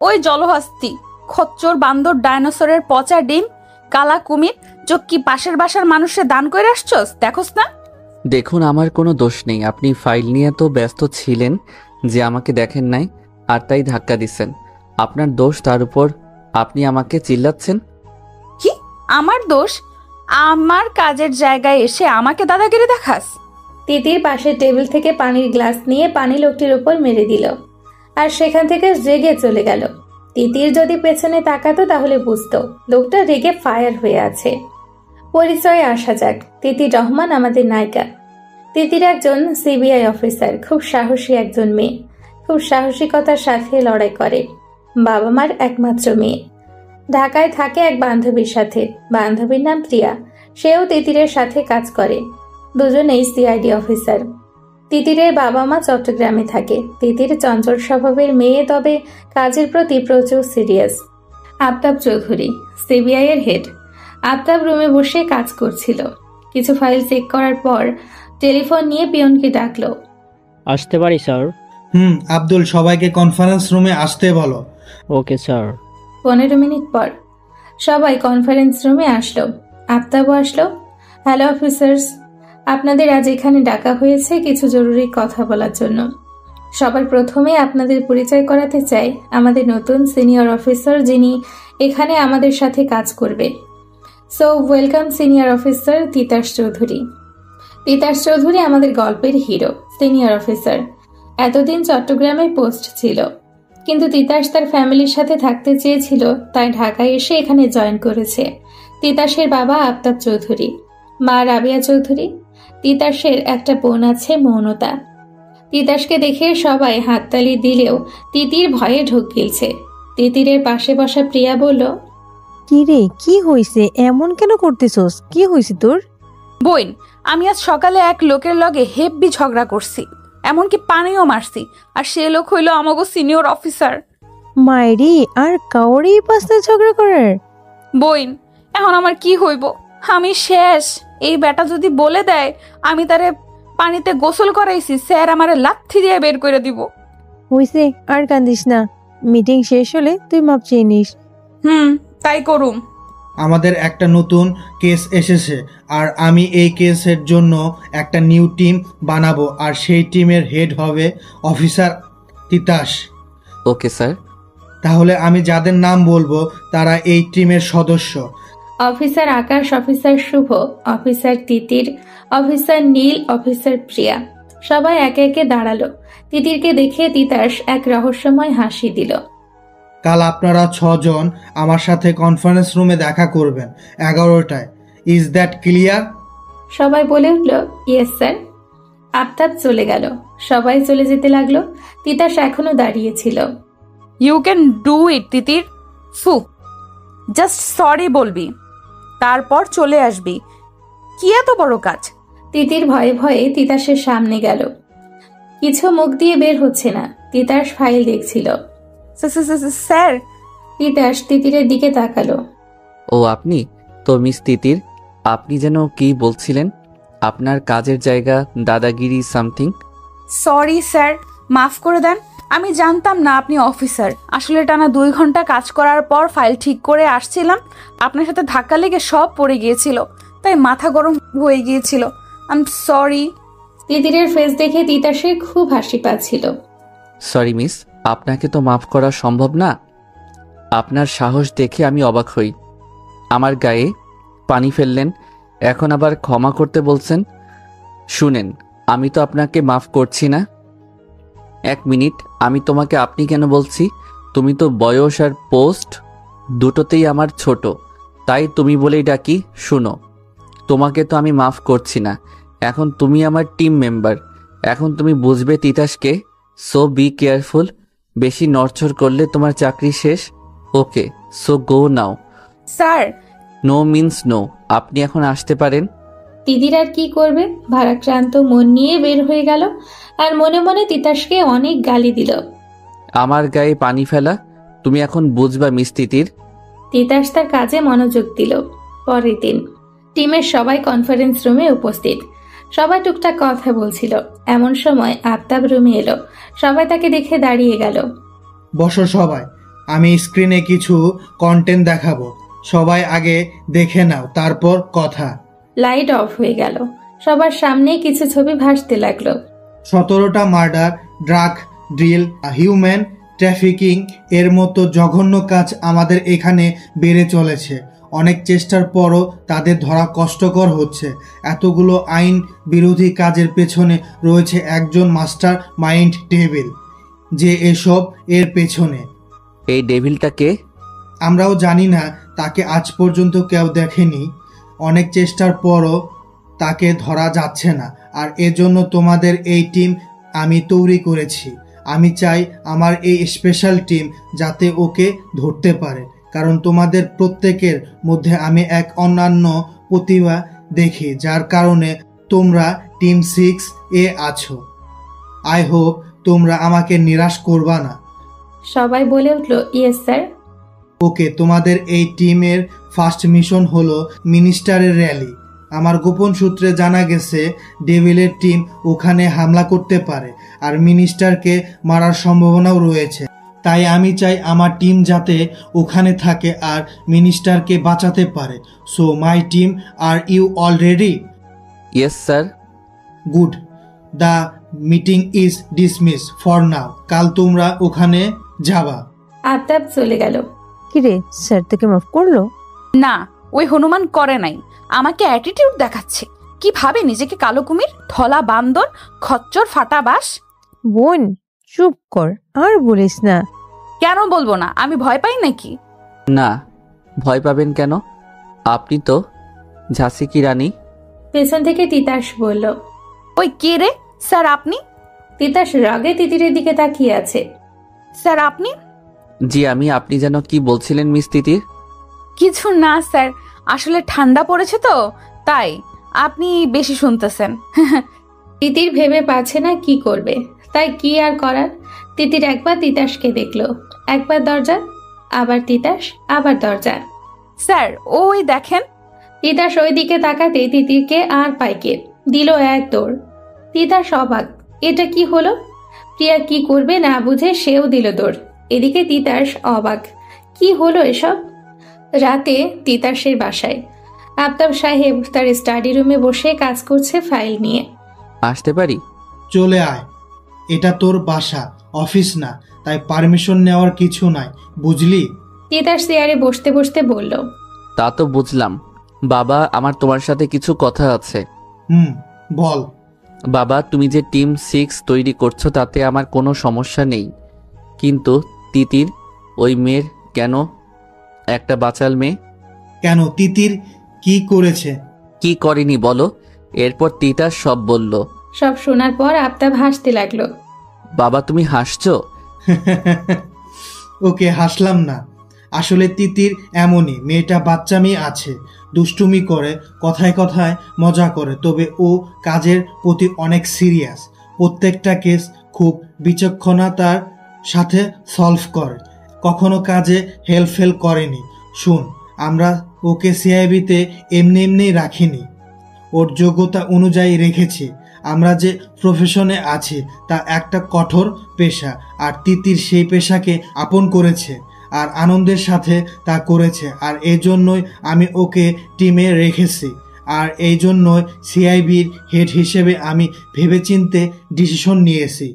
ওই জলহস্তি, খচ্চর, বান্দর, ডায়নোসরের পচা ডিম, কালা কুমির, চোখ কি পাশের বাসার মানুষের দান করে আসছস? দেখোস না? দেখুন, আমার কোনো দোষ নেই। আপনি ফাইল নিয়ে তো ব্যস্ত ছিলেন যে আমাকে দেখেন নাই, আর তাই ধাক্কা দিচ্ছেন। আপনার দোষ, তার উপর আপনি আমাকে চিল্লাচ্ছেন। কি আমার দোষ? আমার কাজের জায়গায় এসে আমাকে দাদাগিরি দেখাস? তিতির পাশের টেবিল থেকে পানির গ্লাস নিয়ে পানি লোকটির উপর মেরে দিল, আর সেখান থেকে রেগে চলে গেল। তিতির যদি পেছনে তাকাতো তাহলে বুঝতো লোকটা রেগে ফায়ার হয়ে আছে। পরিচয়ে আসা যাক। তিতির রহমান আমাদের নায়িকা। তিতির একজন সিবিআই অফিসার, খুব সাহসী একজন মেয়ে, খুব সাহসিকতার সাথে লড়াই করে। বাবা মার একমাত্র মেয়ে। ঢাকায় থাকে এক বান্ধবীর সাথে। বান্ধবীর নাম প্রিয়া। সেও তিতিরের সাথে কাজ করে। দুজনেই সিআইডি অফিসার। তিতিরের বাবা মা চট্টগ্রামে থাকে। তিতির চঞ্চল স্বভাবের মেয়ে, তবে কাজের প্রতি প্রচুর সিরিয়াস। আফতাব চৌধুরী সিবিআই এর হেড। আফতাব রুমে বসে কাজ করছিল। কিছু ফাইল চেক করার পর টেলিফোন নিয়ে পিয়নকে ডাকলো। আসতে পারি স্যার? আব্দুল, সবাইকে কনফারেন্স রুমে আসতে বলো। Okay sir. 15 মিনিট পর সবাই কনফারেন্স রুমে আসলো। আফতাবও আসলো। হ্যালো অফিসার্স, আপনাদের আজ এখানে ডাকা হয়েছে কিছু জরুরি কথা বলার জন্য। সবার প্রথমে আপনাদের পরিচয় করাতে চাই আমাদের নতুন সিনিয়র অফিসার, যিনি এখানে আমাদের সাথে কাজ করবে। So welcome senior officer Titas Chowdhury. Titas Chowdhury আমাদের গল্পের হিরো, সিনিয়র অফিসার। এতদিন চট্টগ্রামে পোস্ট ছিল, কিন্তু তিতাস তার ফ্যামিলির সাথে থাকতে চেয়েছিল, তাই ঢাকায় এসে এখানে জয়েন করেছে। তিতাসের বাবা আফতাব চৌধুরী, মা রাবিয়া চৌধুরী। তিতাসের একটা বোন আছে, মৌনতা। তিতাসকে দেখে সবাই হাততালি দিলেও তিতির ভয়ে ঢোক গিলছে। তিতিরের পাশে বসা প্রিয়া বলল, কি রে, কি হইছে? এমন কেন করতেছস? কি হইছে তোর? বইন, আমি আজ সকালে এক লোকের লগে হেব্বি ঝগড়া করছি, এমনকি পানিও মারছি, আর সে লোক হইল আমাগো সিনিয়র অফিসার। মাইরি, আর কাউরেই পাশে ঝগড়া করার? বইন, এখন আমার কি হইব? আমি শেষ। এই বেটা যদি বলে দেয় আমি তারে পানিতে গোসল করাইছি, স্যার আমারে লাথি দিয়ে বের করে দিব। হইছে, আর কান্দিস না। মিটিং শেষ হলে তুই মাপ চেয়ে নিস। তাই করুম। আমাদের একটা নতুন কেস এসেছে, আর আমি এই কেসের জন্য একটা নিউ টিম বানাবো, আর সেই টিমের হেড হবে অফিসার তিতাস। Okay sir. তাহলে আমি যাদের নাম বলবো তারা এই টিমের সদস্য। অফিসার আকাশ, অফিসার শুভ, অফিসার তিতির, অফিসার নীল, অফিসার প্রিয়া। সবাই একে একে দাঁড়ালো। তিতিরকে দেখে তিতাস এক রহস্যময় হাসি দিল। কাল আপনারা 6 জন আমার সাথে কনফারেন্স রুমে দেখা করবেন 11টায়। Is that clear? সবাই বলে উঠল, ইয়েস স্যার। আফতাব চলে গেল। সবাই চলে যেতে লাগলো। তিতাস এখনো দাঁড়িয়েছিল। ইউ ক্যান ডু ইট তিতির। ফু, জাস্ট সরি বলবি, তারপর চলে আসবি। কি এত বড় কাজ? তিতির ভয়ে ভয়ে তিতাসের সামনে গেল। কিছু মুখ দিয়ে বের হচ্ছে না। তিতাস ফাইল দেখছিল। স্যার। তিতাস তিতিরের দিকে তাকালো। ও আপনি তো মিস তিতির, আপনি যেন কি বলছিলেন? আপনার কাজের জায়গা, দাদাগিরি সামথিং। সরি স্যার, মাফ করে দেন। আমি জানতাম না আপনি অফিসার। আসলে টানা 2 ঘন্টা কাজ করার পর ফাইল ঠিক করে আসছিলাম, আপনার সাথে ধাক্কা লেগে সব পড়ে গিয়েছিল, তাই মাথা গরম হয়ে গিয়েছিল। I am sorry. তিতিরের ফেস দেখে তিতাসের খুব হাসি পাচ্ছিল। সরি মিস, আপনাকে তো মাফ করা সম্ভব না। আপনার সাহস দেখে আমি অবাক হই। আমার গায়ে পানি ফেললেন, এখন আবার ক্ষমা করতে বলছেন। শুনেন, আমি তো আপনাকে মাফ করছি না। 1 মিনিট, আমি তোমাকে আপনি কেন বলছি? তুমি তো বয়স আর পোস্ট দুটোতেই আমার ছোট, তাই তুমি বলেই ডাকি। শুনো, তোমাকে তো আমি মাফ করছি না। এখন তুমি আমার টিম মেম্বার। এখন তুমি বুঝবে তিতাসকে। So be careful. বেশি নড়চড় করলে তোমার চাকরি শেষ। Okay, so go now. Sir. No means no. আপনি এখন আসতে পারেন। তিতির আর কি করবে? ভারাক্রান্ত মন নিয়ে বের হয়ে গেল, আর মনে মনে তিতাসকে অনেক গালি দিল। আমার গায়ে পানি ফেলা তুমি এখন বুঝবা মিস তিতির। তিতাস তার কাজে মনোযোগ দিল। পরের দিন টিমের সবাই কনফারেন্স রুমে উপস্থিত। সবাই টুকটাক কথা বলছিল। এমন সময় আফতাব রুমে এলো। সবাই তাকে দেখে দাঁড়িয়ে গেল। বসো সবাই। আমি স্ক্রিনে কিছু কন্টেন্ট দেখাবো, সবাই আগে দেখে নাও, তারপর কথা। লাইট অফ হয়ে গেল। সবার সামনে কিছু ছবি ভাসতে লাগলো। 17টা murder, drug deal, human trafficking এর মতো জঘন্য কাজ আমাদের এখানে বেড়ে চলেছে। অনেক চেষ্টার পরও তাদের ধরা কষ্টকর হচ্ছে। এতগুলো আইন বিরোধী কাজের পেছনে রয়েছে একজন মাস্টার মাইন্ড ডেভিল, যে এসব এর পেছনে। এই ডেভিলটাকে? আমরাও জানি না, তাকে আজ পর্যন্ত কেউ দেখেনি। অনেক চেষ্টার পরও তাকে ধরা যাচ্ছে না, আর এজন্য তোমাদের এই টিম আমি তৈরি করেছি। আমি চাই আমার এই স্পেশাল টিম যাতে ওকে ধরতে পারে, কারণ তোমাদের প্রত্যেকের মধ্যে আমি এক অন্যান্য প্রতিভা দেখি, যার কারণে তোমরা টিম 6 এ আছো। আই হোপ তোমরা আমাকে নিরাশ করবা না। সবাই বলে উঠলো, ইয়েস স্যার। ওকে, তোমাদের এই টিমের ফার্স্ট মিশন হলো মিনিস্টারের র্যালি। আমার গোপন সূত্রে জানা গেছে ডেভিলের টিম ওখানে হামলা করতে পারে, আর মিনিস্টারকে মারার সম্ভাবনাও রয়েছে। তাই আমি চাই আমার টিম যাতে ওখানে থাকে আর মিনিস্টারকে বাঁচাতে পারে। So my team, are you all ready? Yes sir. Good. The meeting is dismiss for now. কাল তোমরা ওখানে যাবা। আফতাব চলে গেল। কিরে, স্যার তোকে মাফ করলো? না, ওই হনুমান করে নাই, আমাকে অ্যাটিটিউড দেখাচ্ছে। কি ভাবে নিজেকে? কালো কুমির, ধলা বান্দর, খচ্চর, ফাটাবাস। বোন চুপ কর, আর বলিস না। কেন বলবো না? আমি ভয় পাই নাকি? না, ভয় পাবেন কেন? আপনি তো ঝাঁসি কি রানী। পেছন থেকে তিতাস বলল। ওই কে রে? স্যার আপনি? তিতাস রাগে তিতিরের দিকে তাকিয়ে আছে। স্যার আপনি? জি আমি। আপনি যেন কি বলছিলেন মিস তিতির? কিছু না স্যার, আসলে ঠান্ডা পড়েছে তো তাই। আপনি বেশি শুনতেছেন। তিতির ভেবে পাচ্ছে না কি করবে, তাই কি আর করার। তিতির একবার তিতাসকে দেখলো, একবার দরজা, আবার তিতাস, আবার দরজা। স্যার ওই দেখেন। তিতাস ওই দিকে তাকাতে তিতিরকে আর পাইকে দিল এক দৌড়। তিতাস অবাক, এটা কি হলো? প্রিয়া কি করবে না বুঝে সেও দিল দৌড়। এদিকে তিতাস অবাক, কি হলো এসব? রাতে তিতাসের বাসায় আফতাব সাহেব তার স্টাডি রুমে বসে কাজ করছে ফাইল নিয়ে। আসতে পারি? চলে আয়, এটা তোর বাসা, অফিস না, তাই পারমিশন নেওয়ার কিছু নাই, বুঝলি? তিতাস চেয়ারে বসতে বসতে বলল। তা তো বুঝলাম। বাবা, আমার তোমার সাথে কিছু কথা আছে। বল। বাবা, তুমি যে টিম 6 তৈরি করছো তাতে আমার কোনো সমস্যা নেই, কিন্তু তিতির ওই মেয়ের কেন? একটা বাচাল মেয়ে। কেন? তিতির কি করেছে? কি করেনি বলো? এরপর তিতাস সব বলল। সব শোনার পর আফতাব হাসতে লাগলো। বাবা তুমি হাসছো? ওকে, হাসলাম না। আসলে তিতির এমনই, মেয়েটা বাচ্চামি আছে, দুষ্টুমি করে, কথায় কথায় মজা করে, তবে ও কাজের প্রতি অনেক সিরিয়াস। প্রত্যেকটা কেস খুব বিচক্ষণতার সাথে সলভ করে, কখনো কাজে হেল্পফেল করেনি। শুন, আমরা ওকে সিআইবিতে এমনি এমনি রাখিনি, ওর যোগ্যতা অনুযায়ী রেখেছি। আমরা যে প্রফেশনে আছি তা একটা কঠোর পেশা, আর তিতির সেই পেশাকে আপন করেছে আর আনন্দের সাথে তা করেছে, আর এই জন্যই আমি ওকে টিমে রেখেছি, আর এই জন্যই সিআইবির হেড হিসেবে আমি ভেবেচিন্তে ডিসিশন নিয়েছি।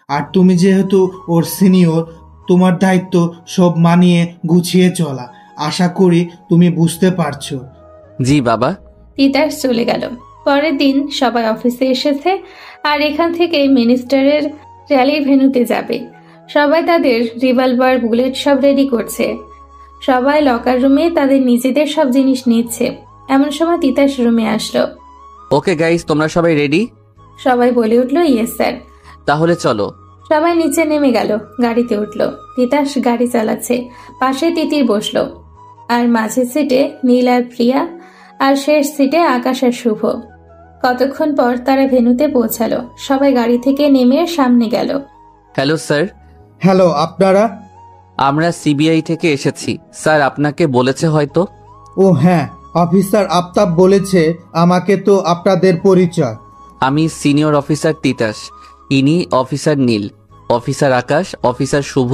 আর তুমি যেহেতু ওর সিনিয়র, তোমার দায়িত্ব সব মানিয়ে গুছিয়ে চলা। আশা করি তুমি বুঝতে পারছো। জি বাবা। তিতাস চলে গেল। পরের দিন সবাই অফিসে এসেছে, আর এখান থেকে মিনিস্টারের র্যালির ভেন্যুতে যাবে। সবাই তাদের রিভলভার, বুলেট সব রেডি করছে। সবাই লকার রুমে তাদের নিজেদের সব জিনিস নিচ্ছে। এমন সময় তিতাস রুমে আসলো। ওকে গাইস, তোমরা সবাই রেডি? সবাই বলে উঠলো, ইয়েস স্যার। তাহলে চলো। সবাই নিচে নেমে গেল, গাড়িতে উঠলো। তিতাস গাড়ি চালাচ্ছে, পাশে তিতির বসলো, আর মাঝের সিটে নীল আর প্রিয়া, আর শেষ সিটে আকাশ আর শুভ। কতক্ষণ পর তারা ভেন্যুতে পৌঁছালো। সবাই গাড়ি থেকে নেমে সামনে গেল। Hello sir. হ্যালো, আপনারা? আমরা সিবিআই থেকে এসেছি স্যার, আপনাকে বলেছে হয়তো। ও হ্যাঁ, অফিসার আফতাব বলেছে আমাকে। তো আপনাদের পরিচয়? আমি সিনিয়র অফিসার তিতাস, ইনি অফিসার নীল, অফিসার আকাশ, অফিসার শুভ,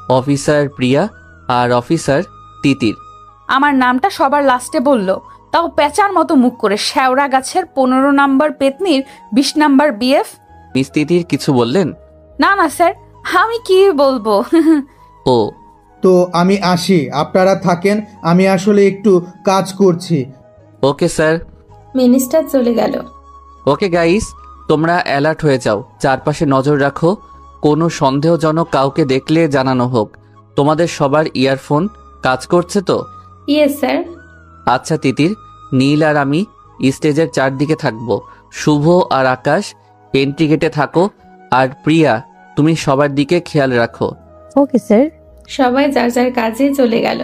অফিসার প্রিয়া আর অফিসার তিতির। আমার নামটা সবার লাস্টে বলল, তাও পেঁচার মতো মুখ করে। শ্যাওড়া গাছের 15 নাম্বার পেতনির 20 নাম্বার বিএফ। মিস তিতির কিছু বললেন? না না স্যার, আমি কি বলবো। ও, তো আমি আসি, আপনারা থাকেন, আমি আসলে একটু কাজ করছি। Okay sir. মিনিস্টার চলে গেল। ওকে গাইস, তোমরা অ্যালার্ট হয়ে যাও, চারপাশে নজর রাখো, কোনো সন্দেহজনক কাউকে দেখলে জানানো হোক। তোমাদের সবার ইয়ারফোন কাজ করছে তো? Yes sir. আচ্ছা তিতির, নীল আর আমি স্টেজের চারদিকে থাকবো, শুভ আর আকাশ এন্ট্রি গেটে থাকো, আর প্রিয়া তুমি সবার দিকে খেয়াল রাখো। Okay sir. সবাই যার যার কাজে চলে গেল।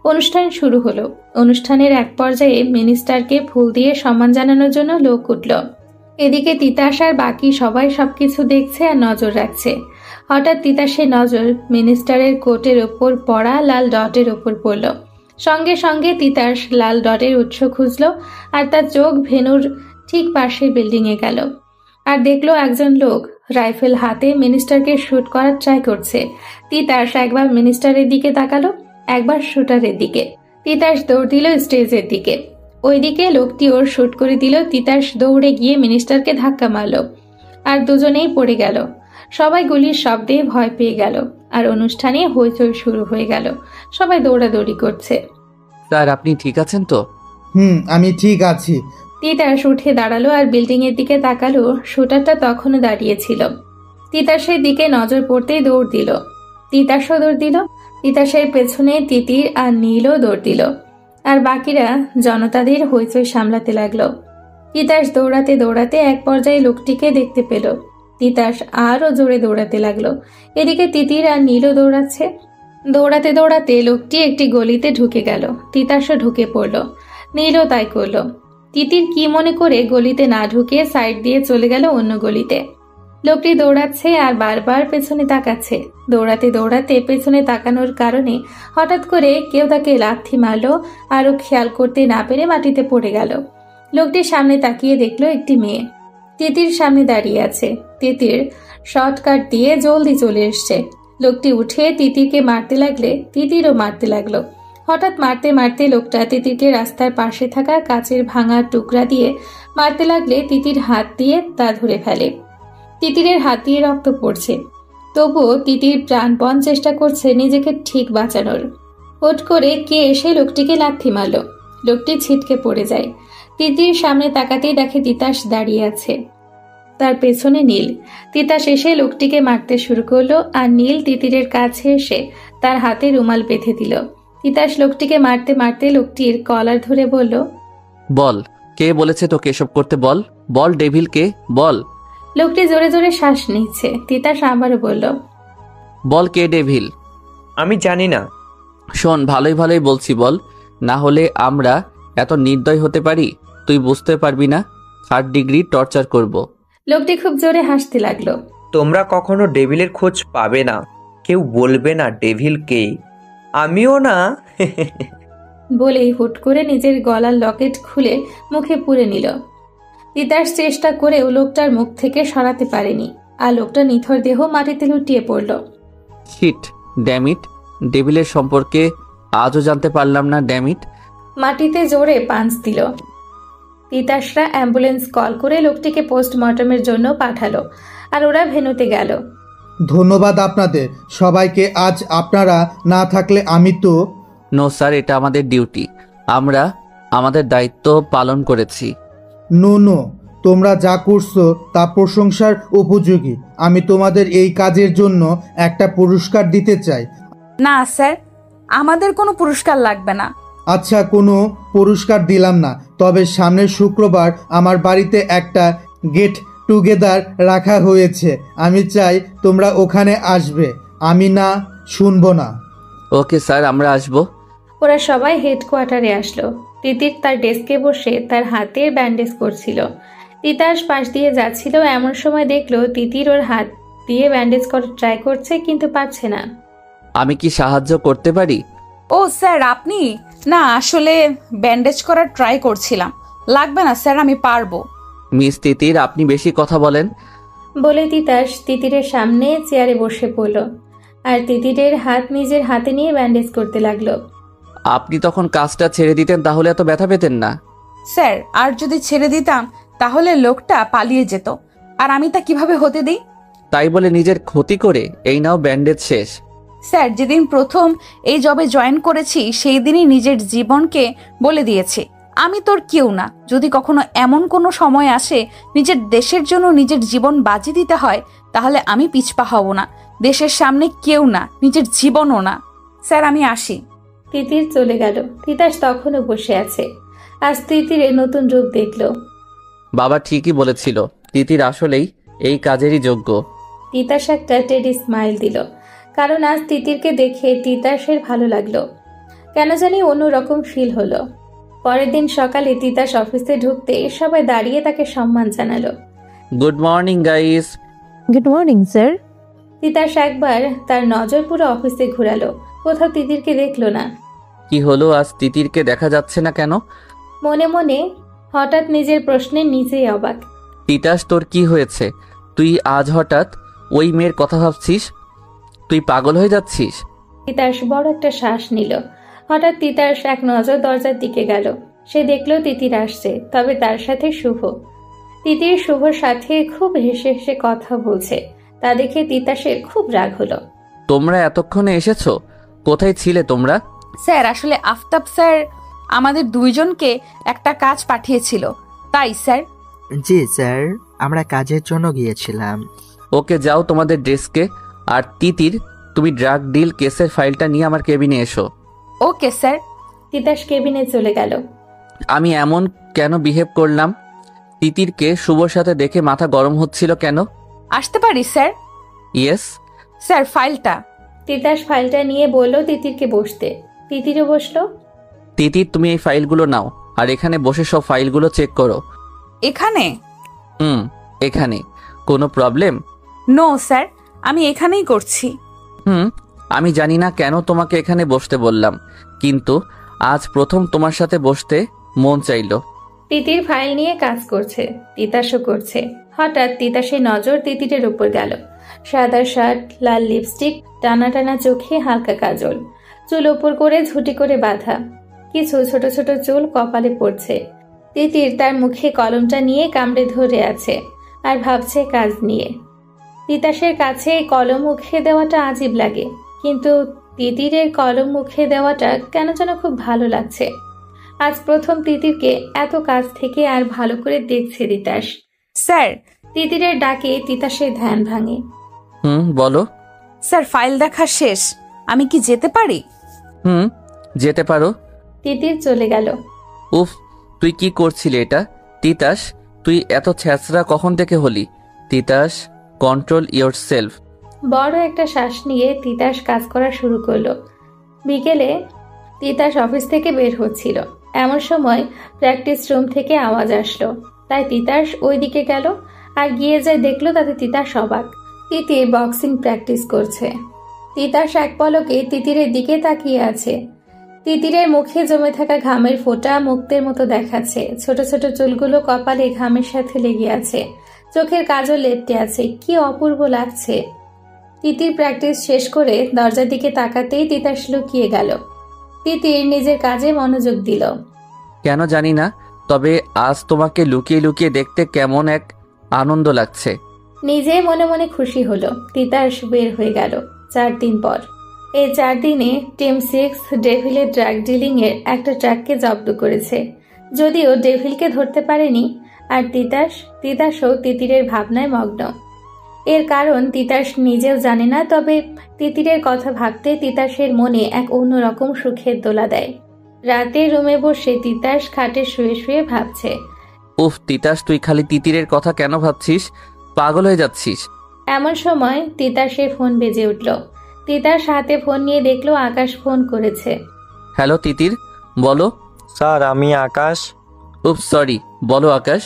অনুষ্ঠান শুরু হলো। অনুষ্ঠানের এক পর্যায়ে মিনিস্টারকে ফুল দিয়ে সম্মান জানানোর জন্য লোক উঠল। এদিকে তিতাস আর বাকি সবাই সবকিছু দেখছে আর নজর রাখছে। হঠাৎ তিতাসের নজর মিনিস্টারের কোটের ওপর পড়া লাল ডটের ওপর পড়ল। সঙ্গে সঙ্গে তিতাস লাল ডটের উৎস খুঁজল আর তার চোখ ভেনুর ঠিক পাশের বিল্ডিংয়ে গেল আর দেখলো একজন লোক রাইফেল হাতে মিনিস্টারকে শুট করার ট্রাই করছে। তিতাস একবার মিনিস্টারের দিকে তাকালো, একবার শুটারের দিকে। তিতাস দৌড় দিল স্টেজের দিকে। ওইদিকে লোকটি ওর শুট করে দিল। তিতাস দৌড়ে গিয়ে মিনিস্টারকে ধাক্কা মারল আর দুজনেই পড়ে গেল। সবাই গুলির শব্দে ভয় পেয়ে গেল আর অনুষ্ঠানে হইচই শুরু হয়ে গেল। সবাই দৌড়াদৌড়ি করছে। স্যার আপনি ঠিক আছেন তো? আমি ঠিক আছি। তিতাস উঠে দাঁড়ালো আর বিল্ডিং এর দিকে তাকালো। শুটারটা তখনও দাঁড়িয়েছিল। তিতাসের দিকে নজর পড়তেই দৌড় দিল। তিতাসও দৌড় দিল। তিতাসের পেছনে তিতির আর নীলও দৌড় দিল আর বাকিরা জনতাদের হইচই সামলাতে লাগলো। তিতাস দৌড়াতে দৌড়াতে এক পর্যায়ে লোকটিকে দেখতে পেল। তিতাস আরও জোরে দৌড়াতে লাগলো। এদিকে তিতির আর নীলও দৌড়াচ্ছে। দৌড়াতে দৌড়াতে লোকটি একটি গলিতে ঢুকে গেল। তিতাসও ঢুকে পড়ল। নীলও তাই করল। তিতির কি মনে করে গলিতে না ঢুকে সাইড দিয়ে চলে গেল অন্য গলিতে। লোকটি দৌড়াচ্ছে আর বারবার পেছনে তাকাচ্ছে। দৌড়াতে দৌড়াতে পেছনে তাকানোর কারণে হঠাৎ করে কেউ তাকে লাথি মারলো আর ও খেয়াল করতে না পেরে মাটিতে পড়ে গেল। লোকটির সামনে তাকিয়ে দেখলো একটি মেয়ে তিতির সামনে দাঁড়িয়ে আছে। তিতির শর্টকাট দিয়ে জলদি চলে এসছে। লোকটি উঠে তিতিরকে মারতে লাগলে তিতিরও মারতে লাগলো। হঠাৎ মারতে মারতে লোকটা তিতিরকে রাস্তার পাশে থাকা কাচের ভাঙা টুকরা দিয়ে মারতে লাগলে তিতির হাত দিয়ে তা ধরে ফেলে। তিতিরের হাত দিয়ে রক্ত পড়ছে। তবুও তিতির প্রাণপণ চেষ্টা করছে নিজেকে ঠিক বাঁচানোর। হুট করে কে এসে লোকটিকে লাথি মারল। লোকটি ছিটকে পড়ে যায়। তিতির সামনে তাকাতেই দেখে তিতাস দাঁড়িয়ে আছে, তার পেছনে নীল। তিতাস এসে লোকটিকে মারতে শুরু করলো আর নীল তিতিরের কাছে এসে তার হাতে রুমাল বেঁধে দিল। তিতাস লোকটিকে মারতে মারতে লোকটির কলার ধরে বলল, বল, কে বলেছে তোকে এসব করতে? বল বল, ডেভিল কে? বল। লোকটি জোরে জোরে শ্বাস নিচ্ছে। তিতাস আবারও বলল, বল কে ডেভিল? আমি জানি না। শোন, ভালোই ভালোই বলছি বল, না হলে আমরা এত নির্দয় হতে পারি? তুই বুঝতে পারবি না, 3rd ডিগ্রি টর্চার করব। লোকটি খুব জোরে হাসতে লাগলো। তোমরা কখনো ডেভিলের খোঁজ পাবে না, কেউ বলবে না ডেভিল কে, আমিও না। বলেই হুট করে নিজের গলার লকেট খুলে মুখে পুরে নিল। তিতাস চেষ্টা করেও লোকটার মুখ থেকে সরাতে পারেনি আর লোকটা নিথর দেহ মাটিতে লুটিয়ে পড়ল। হিট, ড্যামিট, ডেভিলের সম্পর্কে আজও জানতে পারলাম না, ড্যামিট। মাটিতে জোরে পাঞ্চ দিল। তিতাসরা অ্যাম্বুলেন্স কল করে লোকটিকে পোস্টমর্টমের জন্য পাঠালো আর ওরা ভেনুতে গেল। ধন্যবাদ আপনাদের সবাইকে। আজ আপনারা না থাকলে আমি তো। নো স্যার, এটা আমাদের ডিউটি, আমরা আমাদের দায়িত্ব পালন করেছি। নো, তোমরা যা করছো তা প্রশংসার উপযোগী। আমি তোমাদের এই কাজের জন্য একটা পুরস্কার দিতে চাই। না স্যার, আমাদের কোনো পুরস্কার লাগবে না। আচ্ছা, কোনো পুরস্কার দিলাম না, তবে সামনের শুক্রবার আমার বাড়িতে একটা গেট টুগেদার রাখা হয়েছে। আমি চাই তোমরা ওখানে আসবে। আমি না শুনবো না। ওকে স্যার, আমরা আসবো। ওরা সবাই হেডকোয়ার্টারে আসলো। তিতির তার ডেস্কে বসে তার হাতে ব্যান্ডেজ করছিল। তিতাস পাশ দিয়ে যাচ্ছিল, এমন সময় দেখলো তিতির ওর হাত দিয়ে ব্যান্ডেজ করার ট্রাই করছে কিন্তু পারছে না। আমি কি সাহায্য করতে পারি? ও স্যার, আপনি? না, আসলে ব্যান্ডেজ করার ট্রাই করছিলাম। লাগবে না স্যার, আমি পারবো। মিস তিতির, আপনি বেশি কথা বলেন। বলে তিতাস তিতিরের সামনে চেয়ারে বসে পড়ল। আর তিতিরের হাত নিজের হাতে নিয়ে ব্যান্ডেজ করতে লাগলো। আপনি তখন কাজটা ছেড়ে দিতেন তাহলে এত ব্যথা পেতেন না। স্যার আর যদি ছেড়ে দিতাম তাহলে লোকটা পালিয়ে যেত, আর আমি তা কিভাবে হতে দিই? তাই বলে নিজের ক্ষতি করে এই নাও ব্যান্ডেজ শেষ। স্যার যেদিন প্রথম এই জবে জয়েন করেছি সেই দিনই নিজের জীবনকে বলে দিয়েছি আমি তোর কেউ না। যদি কখনো এমন কোনো সময় আসে নিজের দেশের জন্য নিজের জীবন বাজি দিতে হয় তাহলে আমি পিছপা হব না। দেশের সামনে কেউ না, নিজের জীবনও না। স্যার আমি আসি। তিতির চলে গেল। তিতাস তখনও বসে আছে। আজ তিতিরের নতুন রূপ দেখলো। বাবা ঠিকই বলেছিল, তিতির আসলেই এই কাজেরই যোগ্য। তিতাস একটা টেডি স্মাইল দিল, কারণ আজ তিতিরকে দেখে তিতাসের ভালো লাগলো। কেন জানি অন্যরকম ফিল হলো। পরের দিন সকালে তিতাস অফিসে ঢুকতে সবাই দাঁড়িয়ে তাকে সম্মান জানালো। Good morning guys. Good morning sir. Titas একবার তার নজর পুরো অফিসে ঘুরালো, কোথাও তিতিরকে দেখলো না। কি হলো, আজ তিতিরকে দেখা যাচ্ছে না কেন? মনে মনে হঠাৎ নিজের প্রশ্নে নিজেই অবাক। তিতাস তোর কি হয়েছে? তুই আজ হঠাৎ ওই মেয়ের কথা ভাবছিস? তুই পাগল হয়ে যাচ্ছিস? তিতাস বড় একটা শ্বাস নিল। হঠাৎ তিতাস এক নজর দরজার দিকে গেল। সে দেখলো তিতির আসছে, তবে তার সাথে শুভ। তিতির শুভর সাথে খুব হেসে হেসে কথা বলছে। তা দেখে তিতাসের খুব রাগ হলো। তোমরা এতক্ষণে এসেছো? কোথায় ছিলে তোমরা? স্যার আসলে আফতাব স্যার আমাদের দুইজনকে একটা কাজ পাঠিয়েছিল, তাই স্যার। জি স্যার, আমরা কাজের জন্য গিয়েছিলাম। ওকে যাও তোমাদের ডেস্কে। আর তিতির, তুমি ড্রাগ ডিল কেসের ফাইলটা নিয়ে আমার কেবিনে এসো। Okay sir. তিতাস কেবিনে চলে গেল। আমি এমন কেন বিহেভ করলাম? তিতিরকে শুভর সাথে দেখে মাথা গরম হচ্ছিল কেন? আসতে পারি স্যার? ইয়েস। স্যার ফাইলটা। তিতাস ফাইলটা নিয়ে বলল তিতিরকে বসতে। তিতিরও বসলো। তিতির তুমি এই ফাইলগুলো নাও, আর এখানে বসে সব ফাইলগুলো চেক করো। এখানে? এখানে। কোনো প্রবলেম? নো স্যার, আমি এখানেই করছি। আমি জানি না কেন তোমাকে এখানে বসতে বললাম, কিন্তু আজ প্রথম তোমার সাথে বসতে মন চাইলো। তিতির ফাইল নিয়ে কাজ করছে, তিতাসও করছে। হঠাৎ তিতাসের নজর তিতিরের উপর গেল। সাদা শার্ট, লাল লিপস্টিক, টানা টানা চোখে হালকা কাজল, চুল উপর করে ঝুটি করে বাঁধা, কিছু ছোট ছোট চুল কপালে পড়ছে। তিতির তার মুখে কলমটা নিয়ে কামড়ে ধরে আছে আর ভাবছে কাজ নিয়ে। তিতাসের কাছে কলম মুখে দেওয়াটা আজীব লাগে, কিন্তু তিতিরের কলম মুখে দেওয়াটা কেন যেন খুব ভালো লাগছে। আজ প্রথম তিতিরকে এত কাছ থেকে আর ভালো করে দেখছে তিতাস। স্যার। তিতিরের ডাকে তিতাসের ধ্যান ভাঙে। বলো। স্যার ফাইল দেখা শেষ, আমি কি যেতে পারি? যেতে পারো। তিতির চলে গেল। উফ, তুই কি করছিলি এটা? তিতাস, তুই এত ছ্যাঁচড়া কখন থেকে হলি? Titas, control yourself. বড় একটা শ্বাস নিয়ে তিতাস কাজ করা শুরু করলো। বিকেলে তিতাস অফিস থেকে বের হচ্ছিল, এমন সময় প্র্যাকটিস রুম থেকে আওয়াজ আসলো। তাই তিতাস ওই দিকে গেল, আর গিয়ে যায় দেখলো তাতে তিতাস অবাক। তিতির বক্সিং প্র্যাকটিস করছে। তিতাস এক পলকে তিতিরের দিকে তাকিয়ে আছে। তিতিরের মুখে জমে থাকা ঘামের ফোঁটা মুক্তের মতো দেখাচ্ছে। ছোট ছোট চুলগুলো কপালে ঘামের সাথে লেগে আছে, চোখের কাজল লেপটে আছে। কি অপূর্ব লাগছে। তিতির প্র্যাকটিস শেষ করে দরজার দিকে তাকাতেই তিতাস লুকিয়ে গেল। তিতির নিজের কাজে মনোযোগ দিল। কেন জানি না, তবে আজ তোমাকে লুকিয়ে লুকিয়ে দেখতে কেমন এক আনন্দ লাগছে। নিজে মনে মনে খুশি হলো। তিতাস বের হয়ে গেল 4 দিন পর। এই 4 দিনে টিম 6 ডেভিলের ড্রাগ ডিলিং এর একটা ট্রাককে জব্দ করেছে, যদিও ডেভিলকে ধরতে পারেনি। আর তিতাসও তিতিরের ভাবনায় মগ্ন। এর কারণ তিতাস নিজেও জানে না, তবে তিতিরের কথা ভাবতে তিতাসের মনে এক অন্যরকম সুখের দোলা দেয়। রাতে রুমে বসে তিতাস খাটে শুয়ে শুয়ে ভাবছে। উফ তিতাস, তুই খালি তিতিরের কথা কেন ভাবছিস? পাগল হয়ে যাচ্ছিস। এমন সময় তিতাসের ফোন বেজে উঠল। তিতাস হাতে ফোন নিয়ে দেখলো আকাশ ফোন করেছে। হ্যালো তিতির, বলো। স্যার, আমি আকাশ। উফ সরি, বলো আকাশ।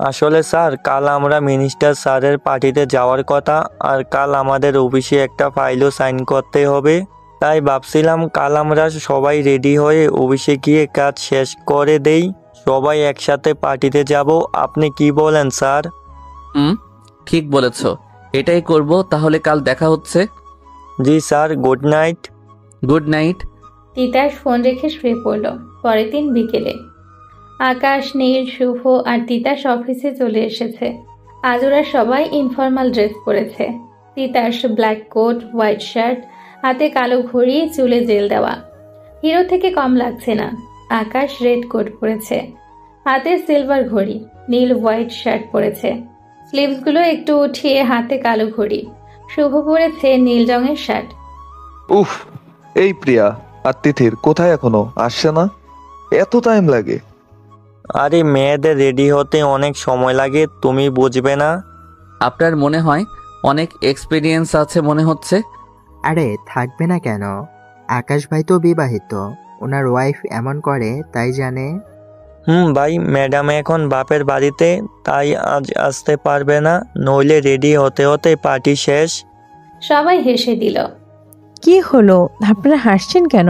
আসলে স্যার, কাল আমরা মিনিস্টার স্যারের পার্টিতে যাওয়ার কথা, আর কাল আমাদের অফিসে একটা ফাইলও সাইন করতে হবে। তাই ভাবছিলাম কাল আমরা সবাই রেডি হয়ে অফিসে গিয়ে কাজ শেষ করে দেই, সবাই একসাথে পার্টিতে যাব। আপনি কি বলেন স্যার? ঠিক বলেছ, এটাই করব। তাহলে কাল দেখা হচ্ছে। জি sir, good night. Good night. Titas phone রেখে শুয়ে পড়ল। পরের দিন বিকেলে আকাশ, নীল, শুভ আর তিতাস অফিসে চলে এসেছে। আজ ওরা সবাই ইনফর্মাল ড্রেস পরেছে। Titas black coat, white shirt, হাতে কালো ঘড়ি, চুলে জেল দেওয়া, হিরো থেকে কম লাগছে না। আকাশ রেড কোট পরেছে, হাতে সিলভার ঘড়ি। নীল হোয়াইট শার্ট পরেছে, স্লিভসগুলো একটু উঠিয়ে হাতে কালো ঘড়ি। শুভ পরেছে নীল রঙের শার্ট। উফ, এই প্রিয়া আর তিথির কোথায় এখনো আসছে না? এত টাইম লাগে? আরে মেয়েদের রেডি হতে অনেক সময় লাগে, তুমি বুঝবে না? আপনার মনে হয় অনেক এক্সপিরিয়েন্স আছে মনে হচ্ছে। আরে থাকবে না কেন? আকাশ ভাই তো বিবাহিত, ওনার ওয়াইফ এমন করে তাই জানে। ভাই, ম্যাডাম এখন বাপের বাড়িতে, তাই আজ আসতে পারবে না, নইলে রেডি হতে হতে পার্টি শেষ। সবাই হেসে দিল। কি হলো, আপনারা হাসছেন কেন?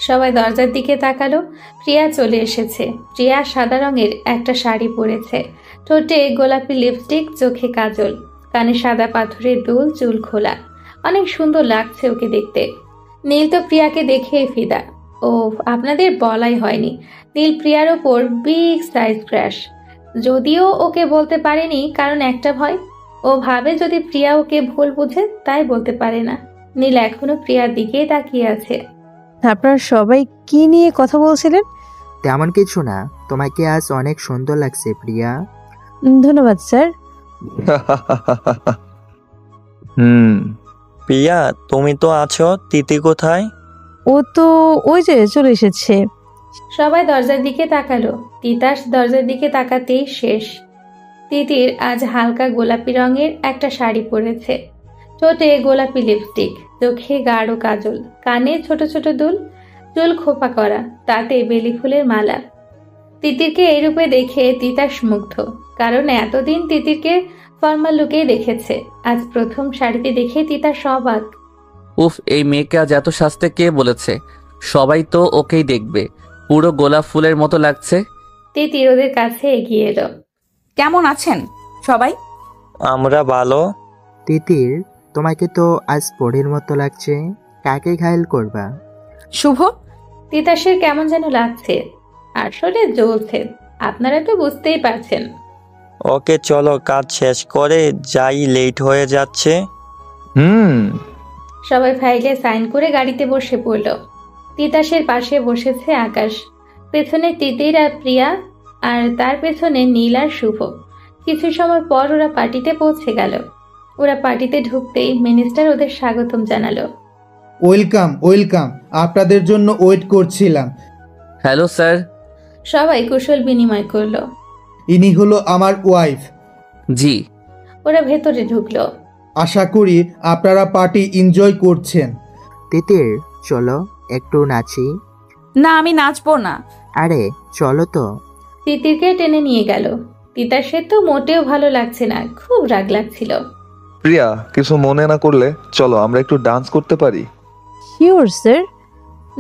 সবাই দরজার দিকে তাকালো। প্রিয়া চলে এসেছে। প্রিয়া সাদা রঙের একটা শাড়ি পরেছে, ঠোঁটে গোলাপি লিপস্টিক, চোখে কাজল, কানে সাদা পাথরের দুল, চুল খোলা। অনেক সুন্দর লাগছে ওকে দেখতে। নীল তো প্রিয়াকে দেখে ফিদা। ও, আপনাদের বলাই হয়নি, নীল প্রিয়ার ওপর বিগ সাইজ ক্র্যাশ। যদিও ওকে বলতে পারেনি, কারণ একটা ভয়। ও ভাবে যদি প্রিয়া ওকে ভুল বুঝে, তাই বলতে পারে না। নীল এখনো প্রিয়ার দিকেই তাকিয়ে আছে। আপনারা সবাই কি নিয়ে কথা বলছিলেন? তেমন কিছু না, তোমাকে আজ অনেক সুন্দর লাগছে প্রিয়া। ধন্যবাদ স্যার। প্রিয়া, তুমি তো আছো, তিথি কোথায়? ও তো ওই যে চলে এসেছে। সবাই দরজার দিকে তাকালো। তিতাস দরজার দিকে তাকাতেই শেষ। তিতির আজ হালকা গোলাপি রঙের একটা শাড়ি পরেছে, ঠোঁটে গোলাপি লিপস্টিক, চোখে গাঢ় কাজল, কানে ছোট ছোট দুল, চুল খোপা করা, তাতে বেলি ফুলের মালা। তিতিরকে এই রূপে দেখে তিতাস মুগ্ধ, কারণ এতদিন তিতিরকে ফর্মাল লুকেই দেখেছে। আজ প্রথম শাড়িতে দেখে তিতাস অবাক। উফ, এই মেয়েকে আজ এত সাজতে কে বলেছে? সবাই তো ওকেই দেখবে, পুরো গোলাপ ফুলের মতো লাগছে। তিতির ওদের কাছে এগিয়ে এলো। কেমন আছেন সবাই? আমরা ভালো। তিতির, তোমাকে তো আজ পরীর মতো লাগছে, কাকে ঘায়েল করবা? শুভ? তিতাসের কেমন যেন লাগছে, আসলে জ্বলছে, আপনারা তো বুঝতেই পারছেন। ওকে চলো, কাজ শেষ করে যাই, লেট হয়ে যাচ্ছে। সবাই ফাইলে সাইন করে গাড়িতে বসে পড়ল। তিতাসের পাশে বসেছে আকাশ, পেছনে তিতির আর প্রিয়া, আর তার পেছনে নীল আর শুভ। কিছু সময় পর ওরা পার্টিতে পৌঁছে গেল। ওরা পার্টিতে ঢুকতেই মিনিস্টার ওদের স্বাগতম জানালো। ওয়েলকাম ওয়েলকাম, আপনাদের জন্য ওয়েট করছিলাম। Hello sir. সবাই কুশল বিনিময় করলো। ইনি হলো আমার ওয়াইফ। জি। ওরা ভেতরে ঢুকলো। আশা করি আপনারা পার্টি এনজয় করছেন। তিতির, চলো একটু নাচি। না, আমি নাচবো না। আরে চলো তো। তিতিরকে টেনে নিয়ে গেল। তিতাসের তো মোটেও ভালো লাগছে না, খুব রাগ লাগছিল। প্রিয়া, কিছু মনে না করলে চলো আমরা একটু ডান্স করতে পারি। Sure sir.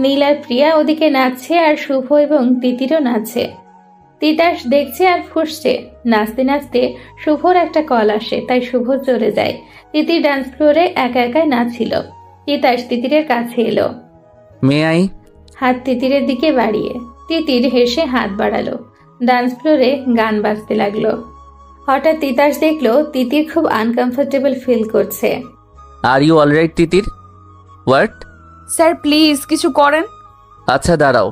নীল আর প্রিয়া ওদিকে নাচছে, আর শুভ এবং তিতিরও নাচছে। তিতাস দেখছে আর ফুঁসছে। নাচতে নাচতে শুভর একটা কল আসে, তাই শুভ চলে যায়। তিতির ডান্স ফ্লোরে একা একাই নাচছিল। তিতাস তিতিরের কাছে এলো, মে আই? হাত তিতিরের দিকে বাড়িয়ে। তিতির হেসে হাত বাড়ালো। ডান্স ফ্লোরে গান বাজতে লাগলো। হঠাৎ তিতাস দেখলো তিতির খুব আনকমফোর্টেবল ফিল করছে। Are you alright Titir? What? Sir please কিছু করেন। আচ্ছা দাঁড়াও।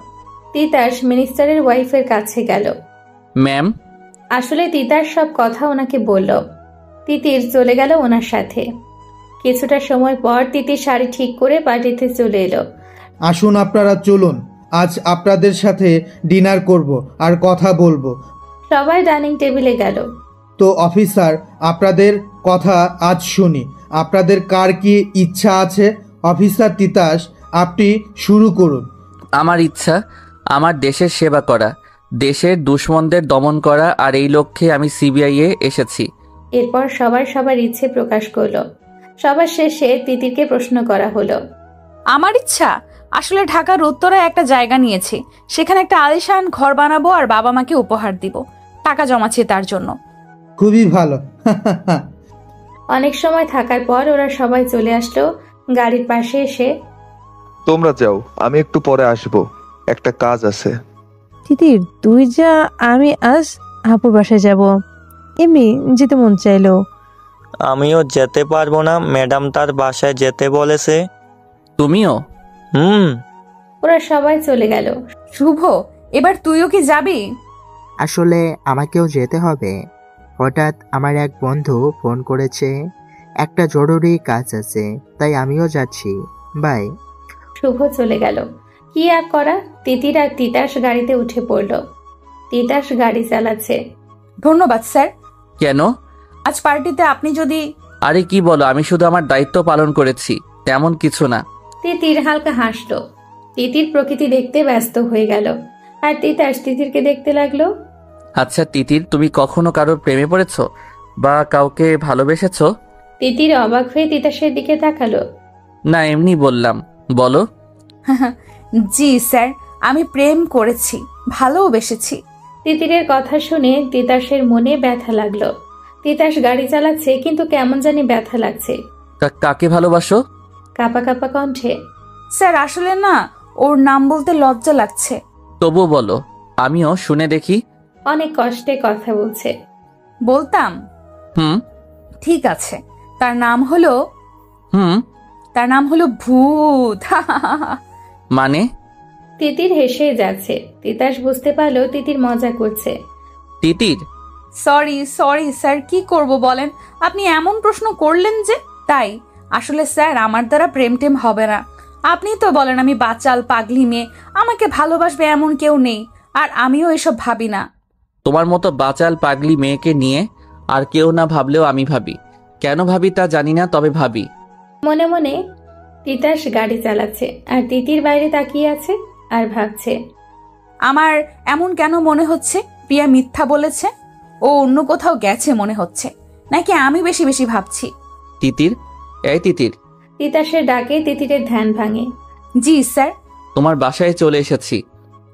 তিতাস মিনিস্টারের ওয়াইফের কাছে গেল। ম্যাম? আসলে তিতাস সব কথা ওনাকে বলল। তিতির চলে গেল ওনার সাথে। কিছুটা সময় পর তিতির শাড়ি ঠিক করে পার্টিতে চলে এলো। আসুন আপনারা চলুন, আজ আপনাদের সাথে ডিনার করব আর কথা বলবো। সবাই ডাইনিং টেবিলে গেল। তো অফিসার, আপনাদের কথা আজ শুনি। আপনাদের কার কি ইচ্ছা আছে? অফিসার তিতাস, আপনি শুরু করুন। আমার ইচ্ছা আমার দেশের সেবা করা, দেশের দুশ্মনদের দমন করা, আর এই লক্ষ্যে আমি সিবিআইয়ে এসেছি। এরপর সবার ইচ্ছে প্রকাশ করলো। সবার শেষে তিতিরকে প্রশ্ন করা হলো। আমার ইচ্ছা আসলে ঢাকার উত্তরে একটা জায়গা নিয়েছি, সেখানে একটা আলিশান ঘর বানাবো আর বাবা মাকে উপহার দিব। টাকা জমাচ্ছি তার জন্য। খুবই ভালো। অনেক সময় থাকার পর ওরা সবাই চলে আসলো। গাড়ির পাশে এসে তোমরা যাও, আমি একটু পরে আসবো, একটা কাজ আছে। তিতির তুই যা, আমি আজ আপুর বাসায় যাব। এমনি যেতে মন চাইলো। আমিও যেতে পারবো না, ম্যাডাম তার বাসায় যেতে বলেছে। তুমিও? হুম। ওরা সবাই চলে গেল। শুভ, এবার তুইও কি যাবি? আসলে আমাকেও যেতে হবে। হঠাৎ আমার এক বন্ধু ফোন করেছে, একটা জরুরি কাজ আছে, তাই আমিও যাচ্ছি। বাই। শুভ চলে গেল। কি আর করা, তিতির আর তিতাস গাড়িতে উঠে পড়ল। তিতাস গাড়ি চালাচ্ছে। ধন্যবাদ স্যার। কেন? আজ পার্টিতে আপনি যদি... আরে কি বলো, আমি শুধু আমার দায়িত্ব পালন করেছি, তেমন কিছু না। তিতির হালকা হাসলো। তিতির প্রকৃতি দেখতে ব্যস্ত হয়ে গেল, আর তিতাস তিতিরকে দেখতে লাগলো। আচ্ছা তিতির, তুমি কখনো কারোর প্রেমে পড়েছো বা কাউকে ভালোবেসেছো? তিতির অবাক হয়ে তিতাসের দিকে তাকালো। না, এমনি বললাম, বলো। জি স্যার, আমি প্রেম করেছি, ভালোবেসেছি। তিতিরের কথা শুনে তিতাসের মনে ব্যথা লাগলো। তিতাস গাড়ি চালাচ্ছে, কিন্তু কেমন জানি ব্যথা লাগছে। কাকে ভালোবাসো? কাপা কাপা কণ্ঠে। স্যার আসলে না, ওর নাম বলতে লজ্জা লাগছে। তবু বলো, আমিও শুনে দেখি। অনেক কষ্টে কথা বলছে। বলতাম। হুম। ঠিক আছে, তার নাম হলো... হুম। তার নাম হলো ভূত। মানে? তিতির হেসে যাচ্ছে। তিতাস বুঝতে পারলো তিতির মজা করছে। তিতির, সরি স্যার, কি করব বলেন? আপনি এমন প্রশ্ন করলেন যে তাই। আসলে স্যার, আমার দ্বারা প্রেম টেম হবে না। আপনি তো বলেন আমি বাচাল পাগলি মেয়ে, আমাকে ভালোবাসবে এমন কেউ নেই, আর আমিও এসব ভাবি না। তোমার মতো বাচাল পাগলি মেয়েকে নিয়ে আর কেউ না ভাবলেও আমি ভাবি। কেন ভাবি তা জানি না, তবে ভাবি। মনে মনে তিতাস গাড়ি চালাচ্ছে, আর তিতির বাইরে তাকিয়ে আছে আর ভাবছে। আমার এমন কেন মনে হচ্ছে প্রিয়া মিথ্যা বলেছে? ও অন্য কোথাও গেছে মনে হচ্ছে, নাকি আমি বেশি বেশি ভাবছি? তিতির, এই তিতির। তিতাসের ডাকে তিতিরের ধ্যান ভাঙে। জি স্যার। তোমার বাসায় চলে এসেছি।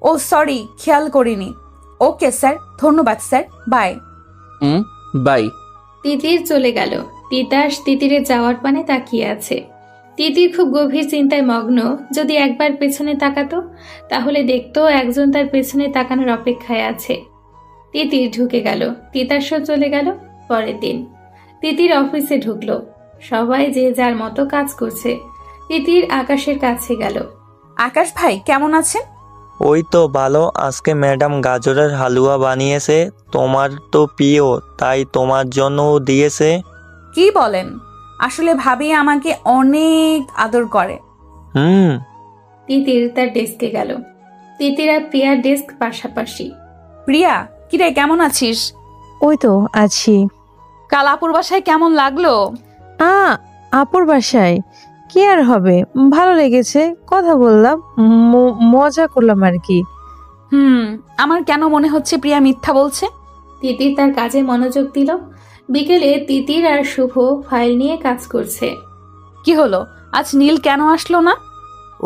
ও সরি, খেয়াল করিনি। ওকে স্যার, ধন্যবাদ স্যার, বাই। বাই। তিতির চলে গেল। তিতাস তিতিরের যাওয়ার পানে তাকিয়ে আছে। তিতির খুব গভীর চিন্তায় মগ্ন। যদি একবার পেছনে তাকাতো, তাহলে দেখতো একজন তার পেছনে তাকানোর অপেক্ষায় আছে। তিতির ঢুকে গেল। তিতাসও চলে গেল। পরের দিন তিতির অফিসে ঢুকলো। সবাই যে যার মতো কাজ করছে। তিতির আকাশের কাছে গেল। আকাশ ভাই, কেমন আছেন? ওই তো ভালো। আজকে ম্যাডাম গাজরের হালুয়া বানিয়েছে, তোমার তো প্রিয়, তাই তোমার জন্যও দিয়েছে। কি বলেন? আসলে ভাবি আমাকে অনেক আদর করে। তিতির তার ডেস্কে গেল। তিতির আর প্রিয়ার ডেস্ক পাশাপাশি। প্রিয়া, কিরে কেমন আছিস? ওই তো আছি। কাল আপুর বাসায় কেমন লাগলো? আপুর বাসায় কি আর হবে, ভালো লেগেছে, কথা বললাম, মজা করলাম আর কি। আমার কেন মনে হচ্ছে প্রিয়া মিথ্যা বলছে? তিতির তার কাজে মনোযোগ দিল। বিকেলে তিতির আর শুভ ফাইল নিয়ে কাজ করছে। কি হলো, আজ নীল কেন আসলো না?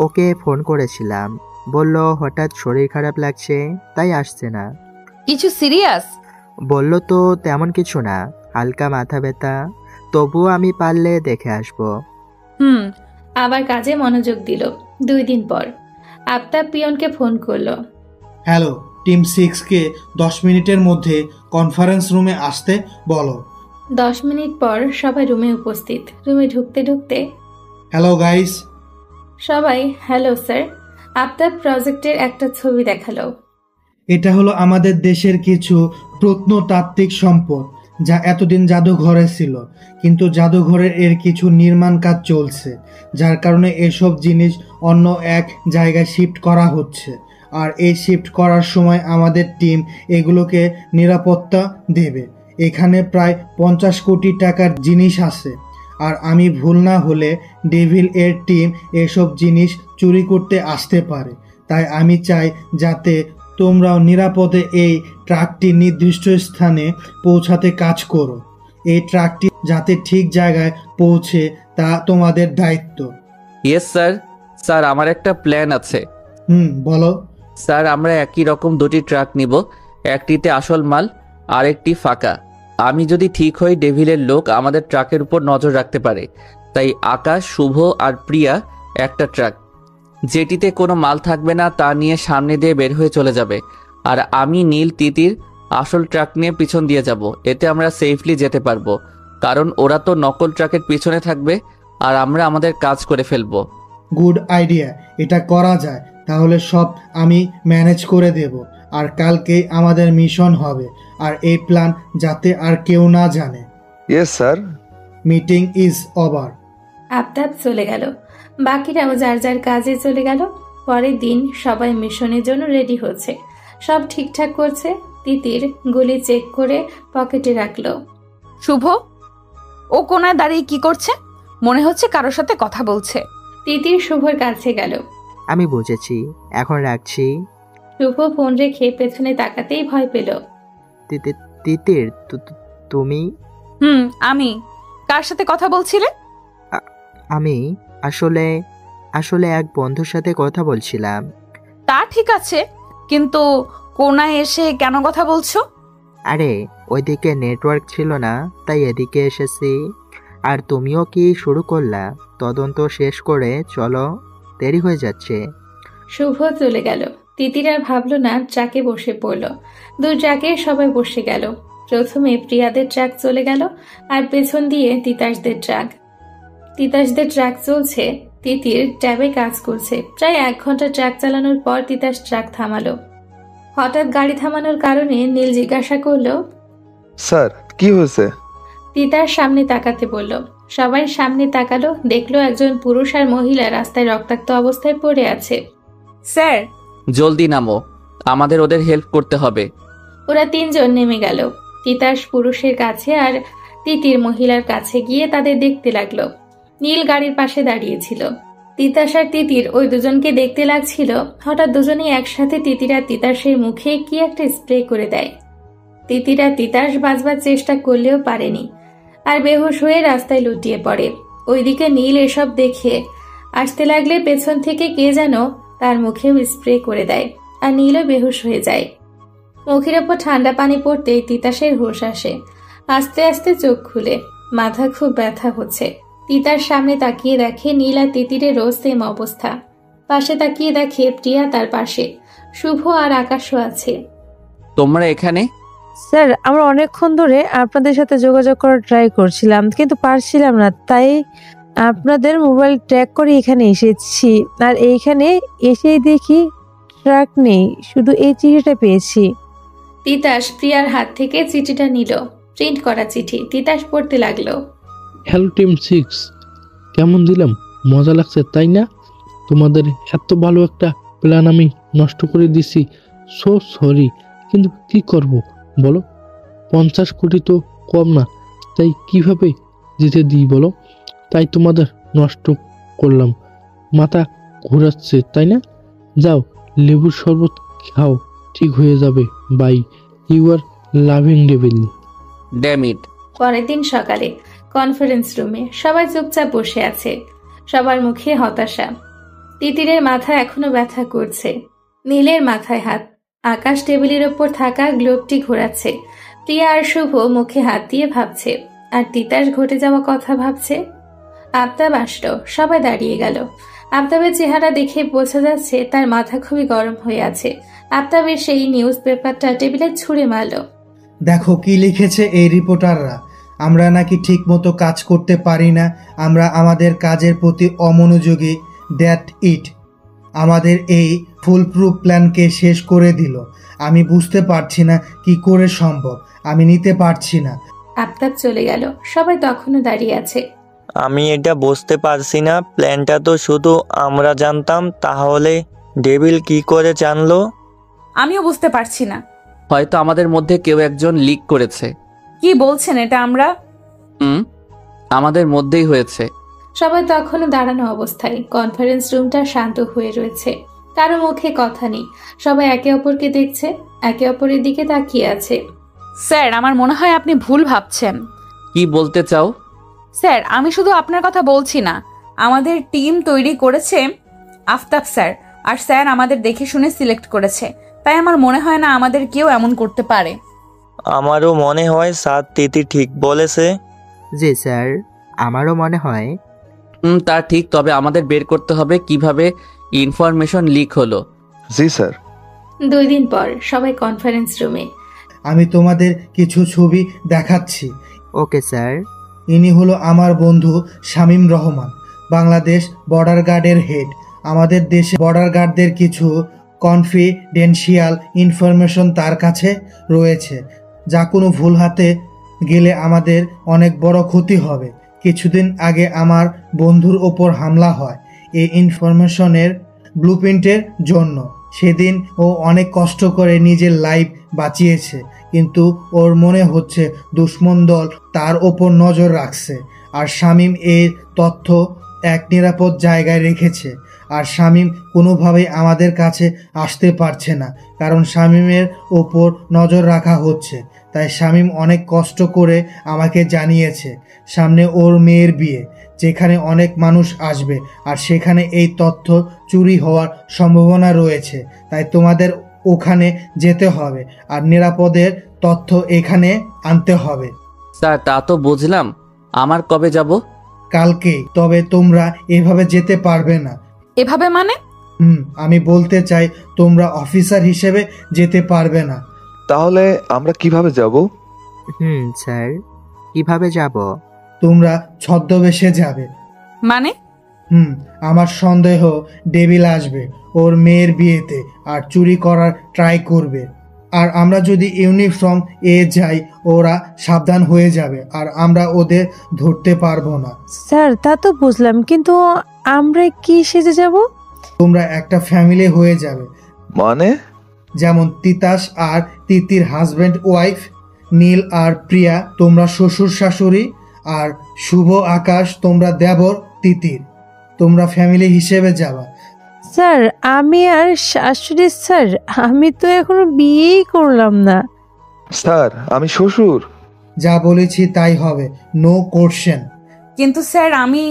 ওকে ফোন করেছিলাম, বলল হঠাৎ শরীর খারাপ লাগছে, তাই আসছে না। কিছু সিরিয়াস? বলল তো তেমন কিছু না, হালকা মাথা ব্যথা, তবুও আমি পারলে দেখে আসবো। আবার কাজে মনোযোগ দিল। 2 দিন পর আফতাব পিয়নকে ফোন করলো। হ্যালো, টিম 6কে 10 মিনিটের মধ্যে কনফারেন্স রুমে আসতে বলো। 10 মিনিট পর সবাই রুমে উপস্থিত। রুমে ঢুকতে ঢুকতে হ্যালো গাইস। সবাই হ্যালো স্যার। আফতাব প্রজেক্টের একটা ছবি দেখালো। এটা হলো আমাদের দেশের কিছু প্রত্নতাত্ত্বিক সম্পদ, যা এতদিন জাদুঘরে ছিল, কিন্তু জাদুঘরের এর কিছু নির্মাণ কাজ চলছে, যার কারণে এসব জিনিস অন্য এক জায়গায় শিফট করা হচ্ছে। আর এই শিফট করার সময় আমাদের টিম এগুলোকে নিরাপত্তা দেবে। এখানে প্রায় 50 কোটি টাকার জিনিস আছে, আর আমি ভুল না হলে ডেভিল এর টিম এসব জিনিস চুরি করতে আসতে পারে। তাই আমি চাই যাতে তোমরাও নিরাপদে এই ট্রাকটি নির্দিষ্ট স্থানে পৌঁছাতে কাজ করো। এই ট্রাকটি যাতে ঠিক জায়গায় পৌঁছে তা তোমাদের দায়িত্ব। Yes sir. স্যার, আমার একটা প্ল্যান আছে। বলো। স্যার, আমরা একই রকম 2টি ট্রাক নিব, একটিতে আসল মাল আর একটি ফাঁকা। আমি যদি ঠিক হই, ডেভিলের লোক আমাদের ট্রাকের উপর নজর রাখতে পারে, তাই আকাশ, শুভ আর প্রিয়া একটা ট্রাক, যেটিতে কোনো মাল থাকবে না তা নিয়ে সামনে দিয়ে বের হয়ে চলে যাবে। আর আমি, নীল, তিতির আসল ট্রাক নিয়ে পিছন দিয়ে যাব। এতে আমরা সেফলি যেতে পারবো, কারণ ওরা তো নকল ট্রাকের পিছনে থাকবে আর আমরা আমাদের কাজ করে ফেলবো। গুড আইডিয়া, এটা করা যায়। তাহলে সব আমি ম্যানেজ করে দেব। আর কালকে আমাদের মিশন হবে, আর এই প্ল্যান যাতে আর কেউ না জানে। Yes sir. Meeting is over. Aftab চলে গেল, বাকিরাও যার যার কাজে চলে গেল। পরের দিন সবাই মিশনের জন্য রেডি হচ্ছে, সব ঠিকঠাক করছে। তিতির গুলি চেক করে পকেটে রাখলো। শুভ, ও কোনায় দাঁড়িয়ে কি করছে? মনে হচ্ছে কারোর সাথে কথা বলছে। তিতির শুভর কাছে গেল। আমি বুঝেছি, এখন রাখছি। শুভ ফোন রেখে পেছনে তাকাতেই ভয় পেল। তিতির, তুমি? আমি। কার সাথে কথা বলছিলে? আমি আসলে এক বন্ধুর সাথে কথা বলছিলাম। তা ঠিক আছে, কিন্তু কোনায় এসে কেন কথা বলছো? আরে ওইদিকে নেটওয়ার্ক ছিল না, তাই এদিকে এসেছি। আর তুমিও কি শুরু করলা? তদন্ত শেষ করে চলো, দেরি হয়ে যাচ্ছে। শুভ চলে গেল। তিতির আর ভাবলো না, ট্রাকে বসে পড়ল। দুই ট্রাকে সবাই বসে গেল। প্রথমে প্রিয়াদের ট্রাক চলে গেল, আর পেছন দিয়ে তিতাসদের ট্রাক চলছে। তিতির ট্যাবে কাজ করছে। প্রায় 1 ঘন্টা ট্রাক চালানোর পর তিতাস ট্রাক থামালো। হঠাৎ গাড়ি থামানোর কারণে নীল জিজ্ঞাসা করলো, স্যার কি হয়েছে? তিতাস সামনে তাকাতে বলল। সবাই সামনে তাকালো, দেখলো একজন পুরুষ আর মহিলা রাস্তায় রক্তাক্ত অবস্থায় পড়ে আছে। স্যার, জলদি নামো, আমাদের ওদের হেল্প করতে হবে। ওরা 3 জন নেমে গেল। তিতাস পুরুষের কাছে আর তিতির মহিলার কাছে গিয়ে তাদের দেখতে লাগলো। নীল গাড়ির পাশে দাঁড়িয়েছিল। তিতাস আর তিতির ওই দুজনকে দেখতে লাগছিল। হঠাৎ দুজনেই একসাথে তিতির আর তিতাসের মুখে কি একটা স্প্রে করে দেয়। তিতির আর তিতাস বাঁচবার চেষ্টা করলেও পারেনি, আর বেহুশ হয়ে রাস্তায় লুটিয়ে পড়ে। ওইদিকে নীল এসব দেখে আসতে লাগলে পেছন থেকে কে যেন তার মুখেও স্প্রে করে দেয়, আর নীলও বেহুশ হয়ে যায়। মুখের ওপর ঠান্ডা পানি পড়তেই তিতাসের হুঁশ আসে। আস্তে আস্তে চোখ খুলে, মাথা খুব ব্যথা হচ্ছে। তিতার সামনে তাকিয়ে দেখে নীল আর তিতিরেরও সেম অবস্থা। পাশে তাকিয়ে দেখে প্রিয়া তার পাশে, শুভ আর আকাশও আছে। তোমরা এখানে? স্যার, আমরা অনেকক্ষণ ধরে আপনাদের সাথে যোগাযোগ করার ট্রাই করছিলাম, কিন্তু পারছিলাম না, তাই আপনাদের মোবাইল ট্র্যাক করে এখানে এসেছি। আর এইখানে এসেই দেখি ট্রাক নেই, শুধু এই চিঠিটা পেয়েছি। তিতাস প্রিয়ার হাত থেকে চিঠিটা নিল। প্রিন্ট করা চিঠি। তিতাস পড়তে লাগলো। হ্যালো টিম 6, কেমন দিলাম? মজা লাগছে তাই না? তোমাদের এত ভালো একটা প্ল্যান আমি নষ্ট করে দিছি, সো সরি। কিন্তু কি করব বলো? 50 কোটি তো কম না, তাই কিভাবে যেতে দিই বলো? তাই তোমাদের নষ্ট করলাম, মাথা ঘোরাচ্ছে তাই না? যাও লেবুর শরবত খাও, ঠিক হয়ে যাবে। Bye, you are loving devil. Damn it. পরের দিন সকালে কনফারেন্স রুমে সবাই চুপচাপ বসে আছে। সবার মুখে হতাশা। তিতিরের মাথা এখনো ব্যথা করছে। নীলের মাথায় হাত। আকাশ টেবিলের ওপর থাকা গ্লোবটি ঘোরাচ্ছে। প্রিয়া আর শুভ মুখে হাত দিয়ে ভাবছে, আর তিতাস ঘটে যাওয়া কথা ভাবছে। আফতাব আসলো। সবাই দাঁড়িয়ে গেল। আফতাবের চেহারা দেখে বোঝা যাচ্ছে তার মাথা খুবই গরম হয়ে আছে। আফতাবের সেই নিউজ পেপারটা টেবিলে ছুঁড়ে মারল। দেখো কি লিখেছে এই রিপোর্টাররা। আমরা নাকি ঠিক মতো কাজ করতে পারি না, আমরা আমাদের কাজের প্রতি অমনোযোগী। That it. আমাদের এই ফুল প্রুফ প্ল্যানকে শেষ করে দিল। আমি বুঝতে পারছি না কি করে সম্ভব, আমি নিতে পারছি না। আফতাব চলে গেল। সবাই তখনও দাঁড়িয়ে আছে। আমি এটা বুঝতে পারছি না, প্ল্যানটা তো শুধু আমরা জানতাম, তাহলে ডেভিল কি করে জানলো? আমিও বুঝতে পারছি না। হয়তো আমাদের মধ্যে কেউ একজন লিক করেছে। কি বলছেন এটা? আমরা আমাদের মধ্যেই হয়েছে। সবাই তখনও দাঁড়ানো অবস্থায়। কনফারেন্স রুমটা শান্ত হয়ে রয়েছে। কারো মুখে কথা নেই। সবাই একে অপরকে দেখছে, একে অপরের দিকে তাকিয়ে আছে। স্যার, আমার মনে হয় আপনি ভুল ভাবছেন। কি বলতে চাও? স্যার, আমি শুধু আপনার কথা বলছি না। আমাদের টিম তৈরি করেছে আফতাব স্যার, আর স্যার আমাদের দেখে শুনে সিলেক্ট করেছে। তাই আমার মনে হয় না আমাদের কেউ এমন করতে পারে। আমারও মনে হয় স্যার তিতি ঠিক বলেছে। জি স্যার, আমারও মনে হয় তা ঠিক, তবে আমাদের বের করতে হবে কিভাবে ইনফরমেশন লিক হলো। জি স্যার। 2 দিন পর সবাই কনফারেন্স রুমে। আমি তোমাদের কিছু ছবি দেখাচ্ছি। Okay sir. ইনি হলো আমার বন্ধু শামীম রহমান, বাংলাদেশ বর্ডার গার্ডের হেড। আমাদের দেশে বর্ডার গার্ডদের কিছু কনফিডেন্সিয়াল ইনফরমেশন তার কাছে রয়েছে, যা কোনো ভুল হাতে গেলে আমাদের অনেক বড় ক্ষতি হবে। কিছুদিন আগে আমার বন্ধুর ওপর হামলা হয় এই ইনফরমেশনের ব্লুপ্রিন্টের জন্য। সেদিন ও অনেক কষ্ট করে নিজের লাইফ বাঁচিয়েছে, কিন্তু ওর মনে হচ্ছে দুশ্মন দল তার ওপর নজর রাখছে। আর শামীম এর তথ্য এক নিরাপদ জায়গায় রেখেছে। আর শামীম কোনোভাবেই আমাদের কাছে আসতে পারছে না, কারণ শামীমের ওপর নজর রাখা হচ্ছে। তাই শামীম অনেক কষ্ট করে আমাকে জানিয়েছে সামনে ওর মেয়ের বিয়ে, যেখানে অনেক মানুষ আসবে, আর সেখানে এই তথ্য চুরি হওয়ার সম্ভাবনা রয়েছে। তাই তোমাদের ওখানে যেতে হবে আর নিরাপদের তথ্য এখানে আনতে হবে। স্যার তা তো বুঝলাম, আমার কবে যাব? কালকেই। তবে তোমরা এভাবে যেতে পারবে না। এভাবে মানে? আমি বলতে চাই তোমরা অফিসার হিসেবে যেতে পারবে না। তাহলে আমরা কিভাবে যাব? স্যার, কিভাবে যাব? তোমরা ছদ্মবেশে যাবে। মানে? আমার সন্দেহ ডেভিল আসবে ওর মেয়ের বিয়েতে আর চুরি করার ট্রাই করবে। আর আমরা যদি ইউনিফর্ম যাই, ওরা সাবধান হয়ে যাবে আর আমরা ওদের ধরতে পারবো না। স্যার তা তো বুঝলাম, কিন্তু আমরা কি সেজে যাব? তোমরা একটা ফ্যামিলি হয়ে যাবে। মানে? যেমন তিতাস আর তিতির হাজবেন্ড ওয়াইফ, নীল আর প্রিয়া তোমরা শ্বশুর শাশুড়ি, আর শুভ আকাশ তোমরা দেবর তিতির। তোমরা ফ্যামিলি হিসেবে যাবা। স্যার আমি আর শাশুড়ি? স্যার আমি তো এখনো বিয়েই করলাম না। স্যার আমি শ্বশুর। যা বলেছি তাই হবে, নো কোশ্চেন। কিন্তু স্যার আমি...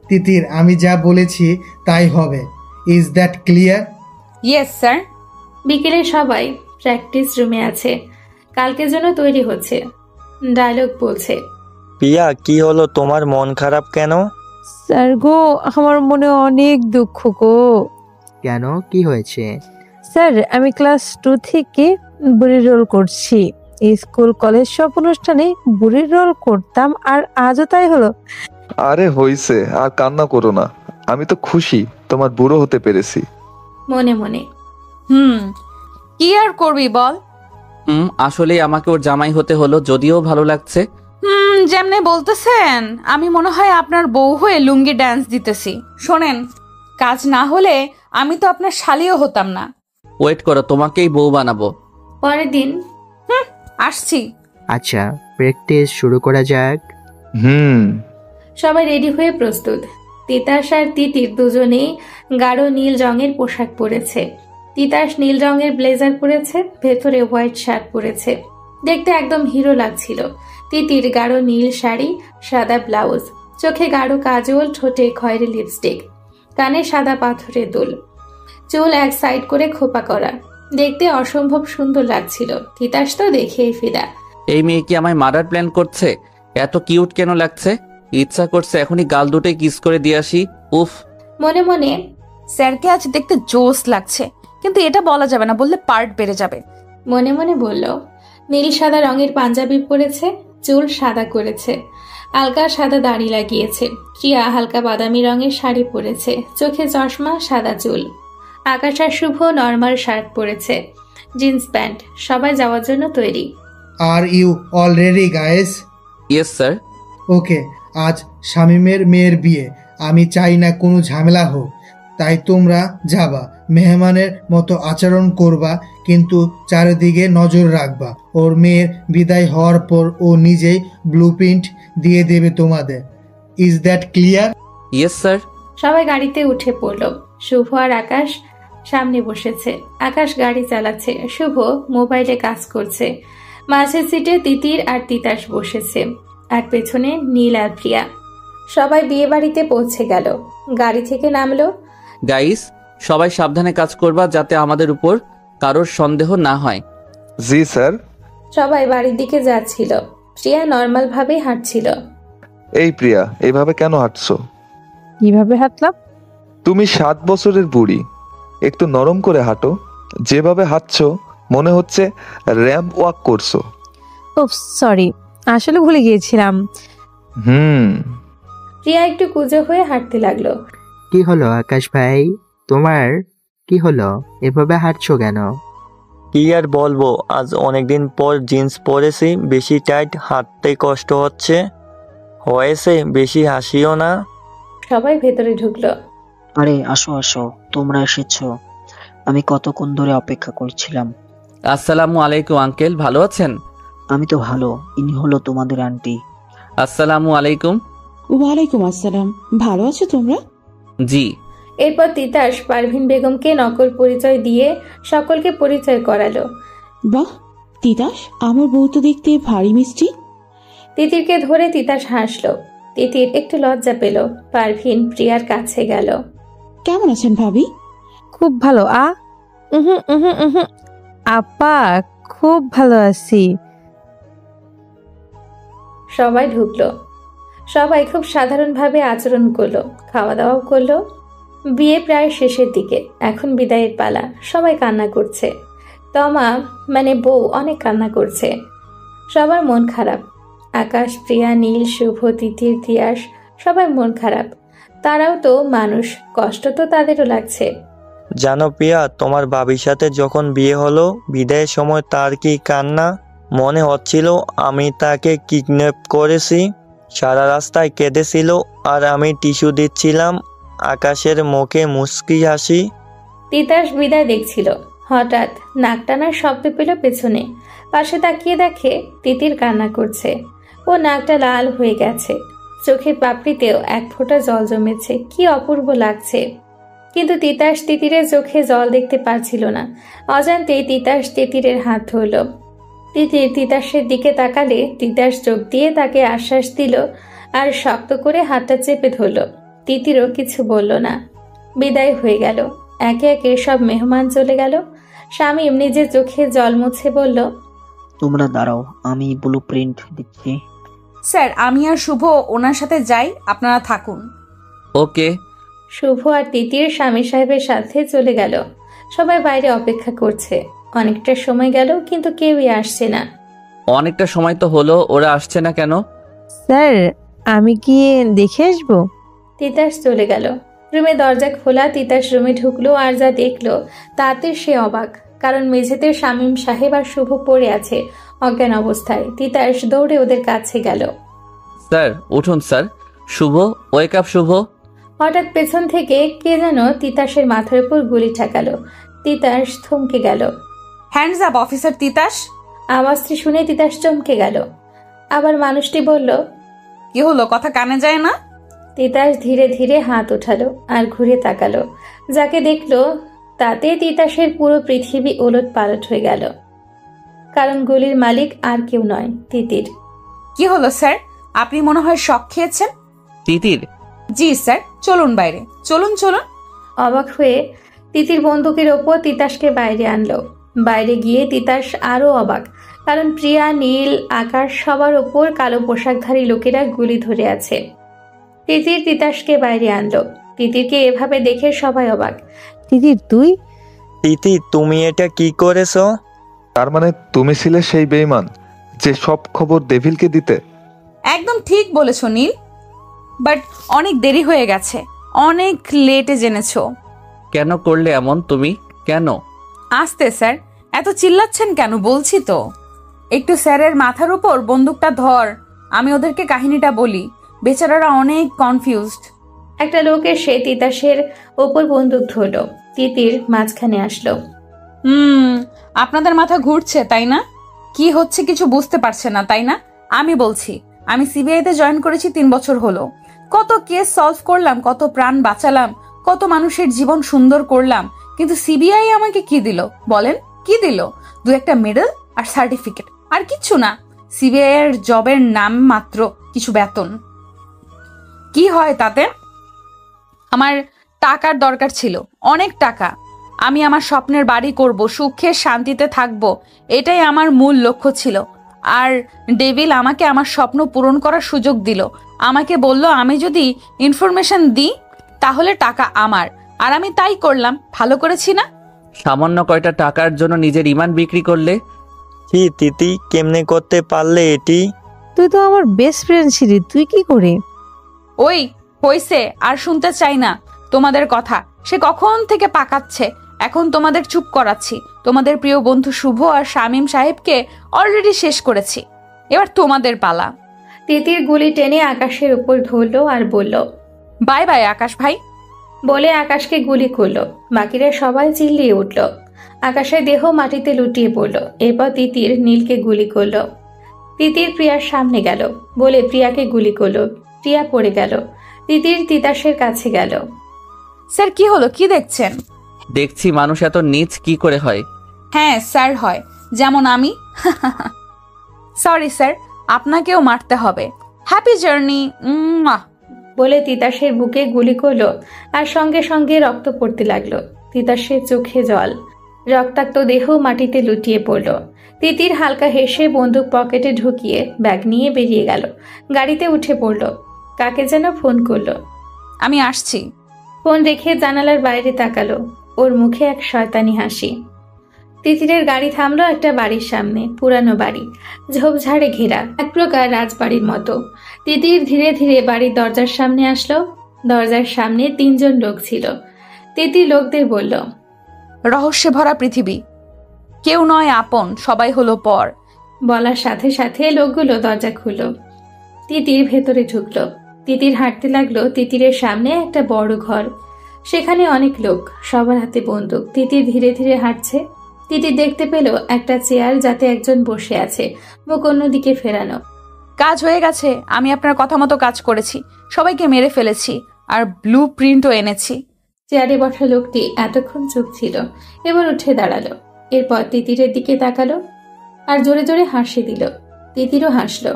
তিতির, আমি যা বলেছি তাই হবে। Is that clear? Yes sir. বিকেলে সবাই প্র্যাকটিস রুমে আছে, কালকের জন্য তৈরি হচ্ছে। ডায়লগ বলছে। প্রিয়া, কি হলো, তোমার মন খারাপ কেন? স্যার গো, আমার মনে অনেক দুঃখ গো। কেন, কি হয়েছে? স্যার আমি ক্লাস 2 থেকে বুড়ির রোল করছি। স্কুল কলেজ সব অনুষ্ঠানে বুড়ির রোল করতাম, আর আজও তাই হলো। আরে হইছে, আর কান্না করো না। আমি তো খুশি তোমার বুড়ো হতে পেরেছি। মনে মনে। কি আর করবি বল। আসলে আমাকে ওর জামাই হতে হলো, যদিও ভালো লাগছে। যেমনে বলতেছেন আমি মনে হয় আপনার বউ হয়ে লুঙ্গি ড্যান্স দিতেছি। শোনেন, কাজ না হলে আমি তো আপনার শালিও হতাম না। ওয়েট করো, তোমাকেই বউ বানাবো। পরের দিন। আসছি। আচ্ছা, প্র্যাকটিস শুরু করা যাক। সবাই রেডি হয়ে প্রস্তুত। তিতাস আর তিতির দুজনেই গাঢ় নীল রঙের পোশাক পরেছে। তিতাস নীল রঙের ব্লেজার পরেছে, ভেতরে হোয়াইট শার্ট পরেছে। দেখতে একদম হিরো লাগছিল। তিতির গাঢ় নীল শাড়ি, সাদা ব্লাউজ, চোখে গাঢ় কাজল, ঠোঁটে খয়েরি লিপস্টিক, কানে সাদা পাথরের দুল, চুল এক সাইড করে খোপা করা। দেখতে অসম্ভব সুন্দর লাগছিল। তিতাস তো দেখেই ফিদা। এই মেয়ে কি আমায় মারার প্ল্যান করছে? এত কিউট কেন লাগছে? ইচ্ছা করছে এখনই গাল দুটোই কিস করে দিয়ে আসি। উফ। মনে মনে স্যারকে আজ দেখতে জোস লাগছে, কিন্তু এটা বলা যাবে না, বললে পার্ট বেড়ে যাবে। মনে মনে বলল। নীল সাদা রঙের পাঞ্জাবি পরেছে, চুল সাদা করেছে, হালকা সাদা দাড়ি লাগিয়েছে। প্রিয়া হালকা বাদামি রঙের শাড়ি পরেছে, চোখে চশমা, সাদা চুল। আকাশ আর শুভ নর্মাল শার্ট পরেছে, জিন্স প্যান্ট। সবাই যাওয়ার জন্য তৈরি। আর you all ready guys? Yes sir. ওকে, আজ শামীমের মেয়ের বিয়ে। আমি চাই না কোনো ঝামেলা হোক, তাই তোমরা যাবা, মেহমানের মতো আচরণ করবা, কিন্তু চারিদিকে নজর রাখবা। ওর মেয়ের বিদায় হওয়ার পর ও নিজেই ব্লুপ্রিন্ট দিয়ে দেবে তোমাদের। Is that clear? Yes sir. সবাই গাড়িতে উঠে পড়ল। শুভ আর আকাশ সামনে বসেছে, আকাশ গাড়ি চালাচ্ছে, শুভ মোবাইলে কাজ করছে। মাঝের সিটে তিতির আর তিতাস বসেছে, আর পেছনে নীল আর প্রিয়া। সবাই বিয়ে বাড়িতে পৌঁছে গেল। গাড়ি থেকে নামলো। গাইস, সবাই সাবধানে কাজ করবা, যাতে আমাদের উপর কারোর সন্দেহ না হয়। জি স্যার। সবাই বাড়ির দিকে যাচ্ছিল। প্রিয়া নর্মাল ভাবেই হাঁটছিল। এই প্রিয়া, এইভাবে কেন হাঁটছো? কিভাবে হাঁটলাম? তুমি 7 বছরের বুড়ি, একটু নরম করে হাঁটো। যেভাবে হাঁটছো মনে হচ্ছে র্যাম্প ওয়াক করছো। ও সরি, আসলে ভুলে গিয়েছিলাম। প্রিয়া একটু কুঁজো হয়ে হাঁটতে লাগলো। কি হলো আকাশ ভাই, তোমার কি হলো? এভাবে হাঁটছো কেন? কি আর বলবো, আজ অনেকদিন পর জিন্স পরেছি, বেশি টাইট, হাঁটতে কষ্ট হয়েছে, বেশি হাসিও না। সবাই ভেতরে ঢুকলো। আরে আসো আসো, তোমরা এসেছো। আমি কতক্ষণ ধরে অপেক্ষা করছিলাম। আসসালামু আলাইকুম আঙ্কেল, ভালো আছেন? আমি তো ভালো, ইনি হলো তোমাদের আন্টি। আসসালামু আলাইকুম। ওয়ালাইকুম আসসালাম, ভালো আছো তোমরা? জি। এরপর তিতাস পারভিন বেগমকে নকল পরিচয় দিয়ে সকলকে পরিচয় করালো। বাহ, তিতাস, আমার বউ তো দেখতে ভারী মিষ্টি। তিতিরকে ধরে তিতাস হাসলো। তিতির একটু লজ্জা পেল। পারভিন প্রিয়ার কাছে গেল। কেমন আছেন ভাবি? খুব ভালো। আপা, খুব ভালো আছি। সবাই ঢুকলো। সবাই খুব সাধারণভাবে আচরণ করলো, খাওয়া দাওয়াও করলো। বিয়ে প্রায় শেষের দিকে, এখন বিদায়ের পালা। সবাই কান্না করছে। তমা মানে বউ অনেক কান্না করছে। সবার মন খারাপ। আকাশ, প্রিয়া, নীল, শুভ, তিতির, তিয়াস, সবার মন খারাপ। তারাও তো মানুষ, কষ্ট তো তাদেরও লাগছে। জানো প্রিয়া, তোমার বাবির সাথে যখন বিয়ে হলো, বিদায়ের সময় তার কি কান্না! মনে হচ্ছিল আমি তাকে কিডন্যাপ করেছি। সারা রাস্তায় কেঁদেছিল আর আমি টিস্যু দিচ্ছিলাম। আকাশের মুখে মুচকি হাসি। তিতাস বিদায় দেখছিল। হঠাৎ নাক টানার শব্দ পেল পেছনে। পাশে তাকিয়ে দেখে তিতির কান্না করছে। ও নাকটা লাল হয়ে গেছে, চোখের পাপড়িতেও এক ফোঁটা জল জমেছে। কি অপূর্ব লাগছে। কিন্তু তিতাস তিতিরের চোখে জল দেখতে পারছিল না। অজান্তেই তিতাস তিতিরের হাত ধরল। তিতির তিতাসের দিকে তাকালে তিতাস চোখ দিয়ে তাকে আশ্বাস দিল আর শক্ত করে হাতটা চেপে ধরল। তিতিরও কিছু বলল না। বিদায় হয়ে গেল। একে একে সব মেহমান চলে গেল। শামীম নিজের চোখে জল মুছে বলল, তোমরা দাঁড়াও, আমি ব্লু প্রিন্ট দিচ্ছি। স্যার, আমি আর শুভ ওনার সাথে যাই, আপনারা থাকুন। ওকে। শুভ আর তিতির স্বামী সাহেবের সাথে চলে গেল। সবাই বাইরে অপেক্ষা করছে। অনেকটা সময় গেল কিন্তু কেউই আসছে না। অনেকটা সময় তো হলো, ওরা আসছে না কেন? স্যার, আমি কি দেখে আসবো? তিতাস চলে গেল। রুমে দরজা খোলা। তিতাস রুমে ঢুকলো আর যা দেখলো তাতে সে অবাক। কারণ মেঝেতে শামীম সাহেব আর শুভ পড়ে আছে অজ্ঞান অবস্থায়। তিতাস দৌড়ে ওদের কাছে গেল। স্যার উঠুন স্যার। শুভ, ওয়েক আপ শুভ। হঠাৎ পেছন থেকে কে যেন তিতাসের মাথার উপর গুলি ঠেকালো। তিতাস থমকে গেল। Hands up officer Titas. আওয়াজটি শুনে তিতাস চমকে গেল। আবার মানুষটি বলল, কি হলো, কথা কানে যায় না? তিতাস ধীরে ধীরে হাত উঠালো আর ঘুরে তাকালো। যাকে দেখলো তাতে তিতাসের পুরো পৃথিবী ওলট পালট হয়ে গেল। কারণ গুলির মালিক আর কেউ নয়, তিতির। কি হলো স্যার, আপনি মনে হয় শক খেয়েছেন? তিতির? জি স্যার, চলুন বাইরে, চলুন চলুন। অবাক হয়ে তিতির বন্দুকের ওপর তিতাসকে বাইরে আনলো। বাইরে গিয়ে তিতাস আরো অবাক, কারণ প্রিয়া, নীল, আকাশ সবার ওপর কালো পোশাকধারী লোকেরা গুলি ধরে আছে। তিতির তিতাসকে বাইরে আনলো। তিতিরকে এভাবে দেখে সবাই অবাক। তিতির তুই? তিতি, তুমি এটা কি করেছো? তার মানে তুমি ছিলে সেই বেঈমান যে সব খবর ডেভিলকে দিতে? একদম ঠিক বলেছো নীল, বাট অনেক দেরি হয়ে গেছে, অনেক লেটে জেনেছো। কেন করলে এমন তুমি? কেন? আস্তে স্যার, এত চিল্লাচ্ছেন কেন? বলছি তো। একটু স্যারের মাথার উপর বন্দুকটা ধর, আমি ওদেরকে কাহিনীটা বলি। বেচারারা অনেক কনফিউজড। একটা লোক এসে তিতাসের ওপর বন্দুক ধরল। তিতির মাঝখানে আসলো। আপনাদের মাথা ঘুরছে তাই না? কি হচ্ছে কিছু বুঝতে পারছে না তাই না? আমি বলছি, আমি সিবিআইতে জয়েন করেছি 3 বছর হলো। কত কেস সলভ করলাম, কত প্রাণ বাঁচালাম, কত মানুষের জীবন সুন্দর করলাম। কিন্তু সিবিআই আমাকে কি দিল বলেন? কি দিল? 2-1টা মেডেল আর সার্টিফিকেট, আর কিচ্ছু না। সিবিআই এর জবের নাম মাত্র, কিছু বেতন। কি হয় তাতে? আমার টাকার দরকার ছিল, অনেক টাকা। আমি আমার স্বপ্নের বাড়ি করব, সুখে শান্তিতে থাকব, এটাই আমার মূল লক্ষ্য ছিল। আর ডেভিল আমাকে আমার স্বপ্ন পূরণ করার সুযোগ দিল। আমাকে বলল আমি যদি ইনফরমেশন দিই তাহলে টাকা আমার, আর আমি তাই করলাম। ভালো করেছি না? সামান্য কয়টা টাকার জন্য নিজের ইমান বিক্রি করলে? কি তিতি, কেমনে করতে পারলে এটি? তুই তো আমার বেস্ট ফ্রেন্ড ছিলি, তুই কি করে? ওই হইছে, আর শুনতে চাই না তোমাদের কথা। সে কখন থেকে পাকাচ্ছে, এখন তোমাদের চুপ করাচ্ছি। তোমাদের প্রিয় বন্ধু শুভ আর শামীম সাহেবকে অলরেডি শেষ করেছি, এবার তোমাদের পালা। তিতির গুলি টেনে আকাশের উপর ধরল আর বলল, বাই বাই আকাশ ভাই। বলে আকাশকে গুলি করলো। বাকিরা সবাই চিল্লিয়ে উঠল। আকাশের দেহ মাটিতে লুটিয়ে পড়ল। এরপর তিতির নীলকে গুলি করলো। তিতির প্রিয়ার সামনে গেল, বলে প্রিয়াকে গুলি করলো। প্রিয়া পড়ে গেল। তিতির তিতাসের কাছে গেল। স্যার কি হলো, কি দেখছেন? দেখছি মানুষ এত নীচ কি করে হয়। হ্যাঁ স্যার হয়, যেমন আমি। সরি স্যার, আপনাকেও মারতে হবে। Happy journey. বলে তিতাসের বুকে গুলি করলো, আর সঙ্গে সঙ্গে রক্ত পড়তে লাগলো। তিতাসের চোখে জল, রক্তাক্ত দেহ মাটিতে লুটিয়ে পড়ল। তিতির হালকা হেসে বন্দুক পকেটে ঢুকিয়ে ব্যাগ নিয়ে বেরিয়ে গেল। গাড়িতে উঠে পড়ল। কাকে যেন ফোন করলো। আমি আসছি। ফোন রেখে জানালার বাইরে তাকালো। ওর মুখে এক শয়তানি হাসি। তিতিরের গাড়ি থামলো একটা বাড়ির সামনে। পুরানো বাড়ি, ঝোপঝাড়ে ঘেরা, এক প্রকার রাজবাড়ির মতো। তিতির ধীরে ধীরে বাড়ির দরজার সামনে আসলো। দরজার সামনে 3 জন লোক ছিল। তিতির লোকদের বলল, রহস্যে ভরা পৃথিবী, কেউ নয় আপন, সবাই হলো পর। বলার সাথে সাথে লোকগুলো দরজা খুলল। তিতির ভেতরে ঢুকলো। তিতির হাঁটতে লাগলো। তিতিরের সামনে একটা বড় ঘর, সেখানে অনেক লোক, সবার হাতে বন্দুক। তিতির ধীরে ধীরে হাঁটছে। তিতির দেখতে পেল একটা চেয়ার, যাতে একজন বসে আছে, মুখ অন্যদিকে ফেরানো। কাজ হয়ে গেছে, আমি আপনার কথা মতো কাজ করেছি, সবাইকে মেরে ফেলেছি, আর ব্লু প্রিন্টও এনেছি। চেয়ারে বসা লোকটি এতক্ষণ চুপ ছিল, এবার উঠে দাঁড়ালো। এরপর তিতিরের দিকে তাকালো আর জোরে জোরে হাসি দিল। তিতিরও হাসলো।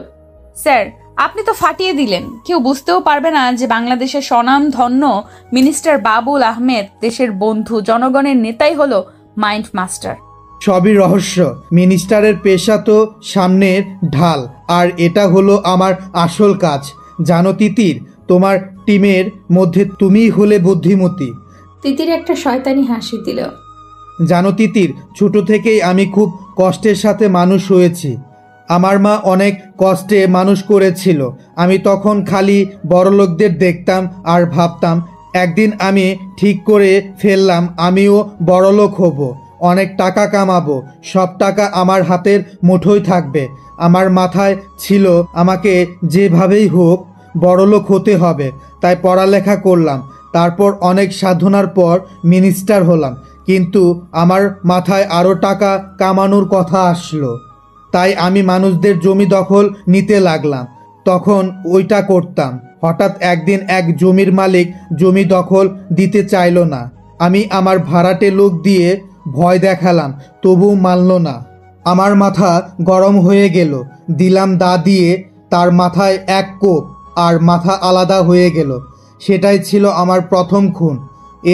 স্যার, আপনি তো ফাটিয়ে দিলেন। কেউ বুঝতেও পারবে না যে বাংলাদেশের স্বনামধন্য মিনিস্টার বাবুল আহমেদ দেশের বন্ধু, জনগণের নেতাই হলো মাইন্ড মাস্টার। সবই রহস্য। মিনিস্টারের পেশা তো সামনের ঢাল, আর এটা হলো আমার আসল কাজ। জানো তিতির, তোমার টিমের মধ্যে তুমিই হলে বুদ্ধিমতী। তিতির একটা শয়তানি হাসি দিল। জানো তিতির, ছোট থেকেই আমি খুব কষ্টের সাথে মানুষ হয়েছি। আমার মা অনেক কষ্টে মানুষ করেছিল। আমি তখন খালি বড়লোকদের দেখতাম আর ভাবতাম, একদিন আমি ঠিক করে ফেললাম আমিও বড়লোক হব, অনেক টাকা কামাবো, সব টাকা আমার হাতের মুঠোয় থাকবে। আমার মাথায় ছিল আমাকে যেভাবেই হোক বড়লোক হতে হবে, তাই পড়ালেখা করলাম। তারপর অনেক সাধনার পর মিনিস্টার হলাম, কিন্তু আমার মাথায় আরও টাকা কামানোর কথা আসলো, তাই আমি মানুষদের জমি দখল নিতে লাগলাম। তখন ওইটা করতাম। হঠাৎ একদিন এক জমির মালিক জমি দখল দিতে চাইলো না। আমি আমার ভাড়াটে লোক দিয়ে ভয় দেখালাম, তবু মানল না। আমার মাথা গরম হয়ে গেল, দিলাম দা দিয়ে তার মাথায় এক কোপ, আর মাথা আলাদা হয়ে গেল। সেটাই ছিল আমার প্রথম খুন।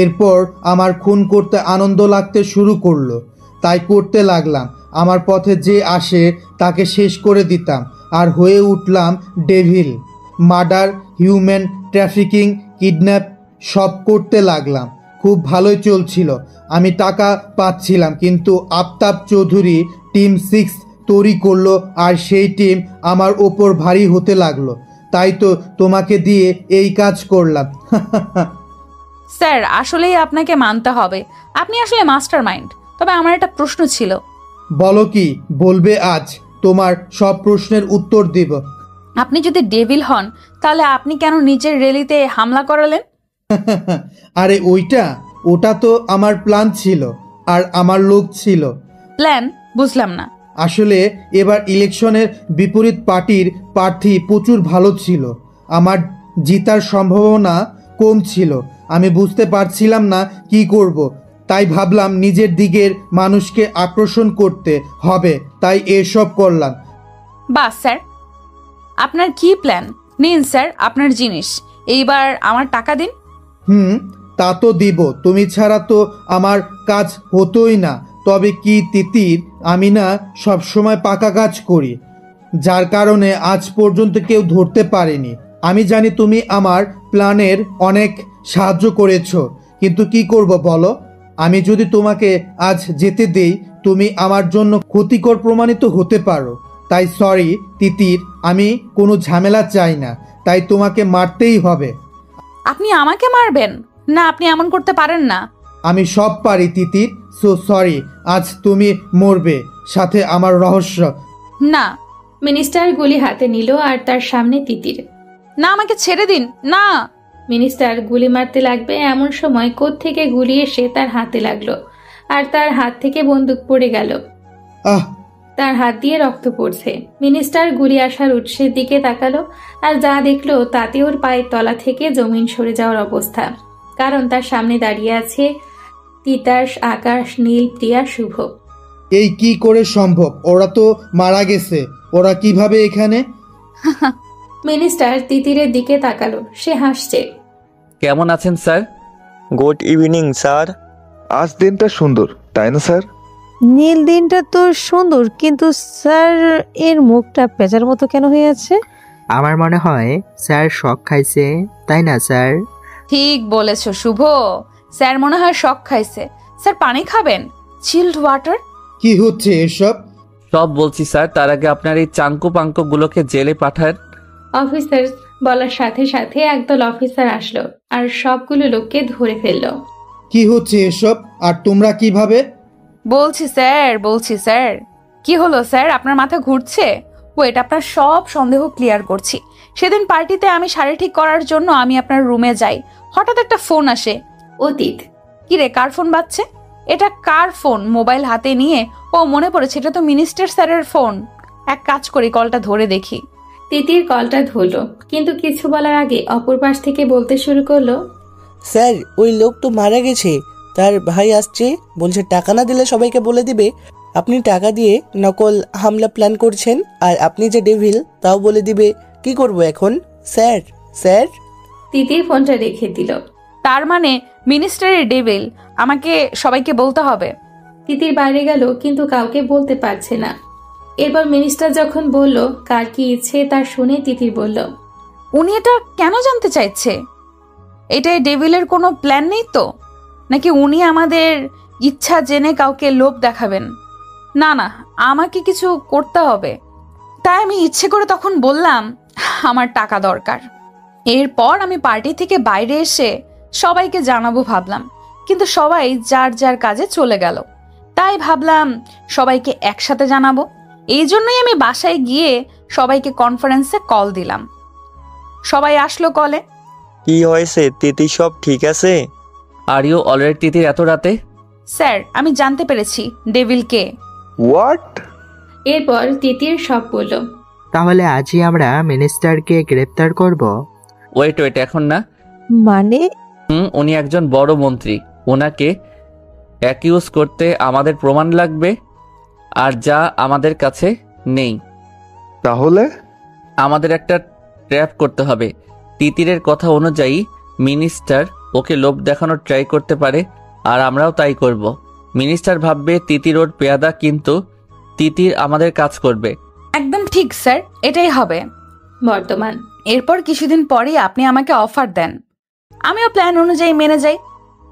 এরপর আমার খুন করতে আনন্দ লাগতে শুরু করলো, তাই করতে লাগলাম। আমার পথে যে আসে তাকে শেষ করে দিতাম, আর হয়ে উঠলাম devil. Murder, human trafficking, kidnap সব করতে লাগলাম। খুব ভালোই চলছিল, আমি টাকা পাচ্ছিলাম। কিন্তু আফতাব চৌধুরী টিম 6 তৈরি করলো, আর সেই টিম আমার ওপর ভারী হতে লাগলো। তাই তো তোমাকে দিয়ে এই কাজ করলাম। স্যার, আসলেই আপনাকে মানতে হবে, আপনি আসলে মাস্টার মাইন্ড। তবে আমার একটা প্রশ্ন ছিল। বলো, কি বলবে? আজ তোমার সব প্রশ্নের উত্তর দেব। আপনি যদি ডেভিল হন, তাহলে আপনি কেন নিজের র্যালিতে হামলা করালেন? আরে ওটা তো আমার প্ল্যান ছিল, আর আমার লোক ছিল। প্ল্যান বুঝলাম না। আসলে এবার ইলেকশনের বিপরীত পার্টির প্রার্থী প্রচুর ভালো ছিল, আমার জিতার সম্ভাবনা কম ছিল। আমি বুঝতে পারছিলাম না কি করব, তাই ভাবলাম নিজের দিকের মানুষকে আকর্ষণ করতে হবে, তাই এসব করলাম। বাস স্যার, আপনার কি প্ল্যান? নিন স্যার আপনার জিনিস, এইবার আমার টাকা দিন। তা তো দিব, তুমি ছাড়া তো আমার কাজ হতোই না। তবে কি তিতির, আমি না সবসময় পাকা কাজ করি, যার কারণে আজ পর্যন্ত কেউ ধরতে পারেনি। আমি জানি তুমি আমার প্ল্যানের অনেক সাহায্য করেছো, কিন্তু কি করব বলো? আমি যদি তোমাকে আজ যেতে দেই, তুমি আমার জন্য ক্ষতিকর প্রমাণিত হতে পারো। তাই সরি তিতির, আমি কোনো ঝামেলা চাই না, তাই তোমাকে মারতেই হবে। আপনি আমাকে মারবেন? না, আপনি এমন করতে পারেন না। আমি সব পারি তিতির, সো সরি, আজ তুমি মরবে, সাথে আমার রহস্য। না। মিনিস্টার গুলি হাতে নিল আর তার সামনে তিতির। না, আমাকে ছেড়ে দিন না। মিনিস্টার গুলি মারতে লাগবে এমন সময় কোত্থেকে গুলি এসে তার হাতে লাগলো আর তার হাত থেকে বন্দুক পড়ে গেল। আহ! তার হাত দিয়ে রক্ত পড়ছে। মিনিস্টার গুলি আসার উৎসের দিকে তাকালো আর যা দেখলো তাতে ওর পায়ের তলা থেকে জমিন সরে যাওয়ার অবস্থা। কারণ তার সামনে দাঁড়িয়ে আছে তিতাস, আকাশ, নীল, প্রিয়া, শুভ। এই কি করে সম্ভব? ওরা তো মারা গেছে, ওরা কিভাবে এখানে? মিনিস্টার তিতিরের দিকে তাকালো, সে হাসছে। কেমন আছেন স্যার? Good evening sir. আজ দিনটা সুন্দর, তাই না স্যার? নীল দিনটা তো সুন্দর, কিন্তু স্যার এর মুখটা পেঁচার মতো কেন হয়ে আছে? আমার মনে হয় স্যার শক খাইছে, তাই না স্যার? ঠিক বলেছো শুভ, স্যার মনে হয় শক খাইছে। স্যার পানি খাবেন? Child water. কি হচ্ছে এসব? সব বলছি স্যার, তার আগে আপনার এই চাঙ্কু পাঙ্কু গুলোকে জেলে পাঠান। অফিসার বলার সাথে সাথে একদল অফিসার আসলো আর সবগুলো লোককে ধরে ফেললো। কি হচ্ছে এসব, আর তোমরা কিভাবে? বলছি স্যার। কি হলো স্যার, আপনার মাথা ঘুরছে? ওয়েট, আপনার সব সন্দেহ ক্লিয়ার করছি। সেদিন পার্টিতে আমি শাড়ি ঠিক করার জন্য আমি আপনার রুমে যাই, হঠাৎ একটা ফোন আসে। অতীত। কি রে, কার ফোন বাজছে? এটা কার ফোন? মোবাইল হাতে নিয়ে ও মনে পড়েছে, এটা তো মিনিস্টার স্যারের ফোন। এক কাজ করি, কলটা ধরে দেখি। তিতির কলটা ধরলো, কিন্তু কিছু বলার আগে অপর পাশ থেকে বলতে শুরু করলো, স্যার ওই লোক তো মারা গেছে, তার ভাই আসছে, বলছে টাকা না দিলে সবাইকে বলে দিবে আপনি টাকা দিয়ে নকল হামলা প্ল্যান করছেন, আর আপনি যে ডেভিল তাও বলে দিবে। কি করব এখন স্যার? তিতির ফোনটা রেখে দিল। তার মানে মিনিস্টারের ডেভিল, আমাকে সবাইকে বলতে হবে। তিতির বাইরে গেল, কিন্তু কাউকে বলতে পারছে না। এরপর মিনিস্টার যখন বলল কার কি ইচ্ছে তা শুনে তিতির বলল, উনি এটা কেন জানতে চাইছে? এটাই ডেভিলের কোনো প্ল্যান নেই তো? নাকি উনি আমাদের ইচ্ছা জেনে কাউকে লোভ দেখাবেন? না, আমাকে কিছু করতে হবে। তাই আমি ইচ্ছে করে তখন বললাম আমার টাকা দরকার। এরপর আমি পার্টি থেকে বাইরে এসে সবাইকে জানাবো ভাবলাম, কিন্তু সবাই যার যার কাজে চলে গেল। তাই ভাবলাম সবাইকে একসাথে জানাবো। এই জন্যই আমি বাসায় গিয়ে সবাইকে কনফারেন্সে কল দিলাম। সবাই আসলো কলে। কি হয়েছে তিতি, সব ঠিক আছে? আর ইউ অলরেডি তিতির এত রাতে? স্যার আমি জানতে পেরেছি ডেভিল কে। হোয়াট? এরপর তিতির সব বলল। তাহলে আজই আমরা মিনিস্টারকে গ্রেপ্তার করব? ওয়েট, এখন না। মানে? উনি একজন বড় মন্ত্রী, ওনাকে অ্যাকিউজ করতে আমাদের প্রমাণ লাগবে, আর যা আমাদের কাছে নেই। তাহলে আমাদের একটা ট্র্যাপ করতে হবে। তিতিরের কথা অনুযায়ী মিনিস্টার ওকে লোভ দেখানোর ট্রাই করতে পারে, আর আমরাও তাই করব। মিনিস্টার ভাববে তিতির ওর পেয়াদা, কিন্তু তিতির আমাদের কাজ করবে। একদম ঠিক স্যার, এটাই হবে বর্তমান। এরপর কিছুদিন পরেই আপনি আমাকে অফার দেন, আমিও প্ল্যান অনুযায়ী মেনে যাই।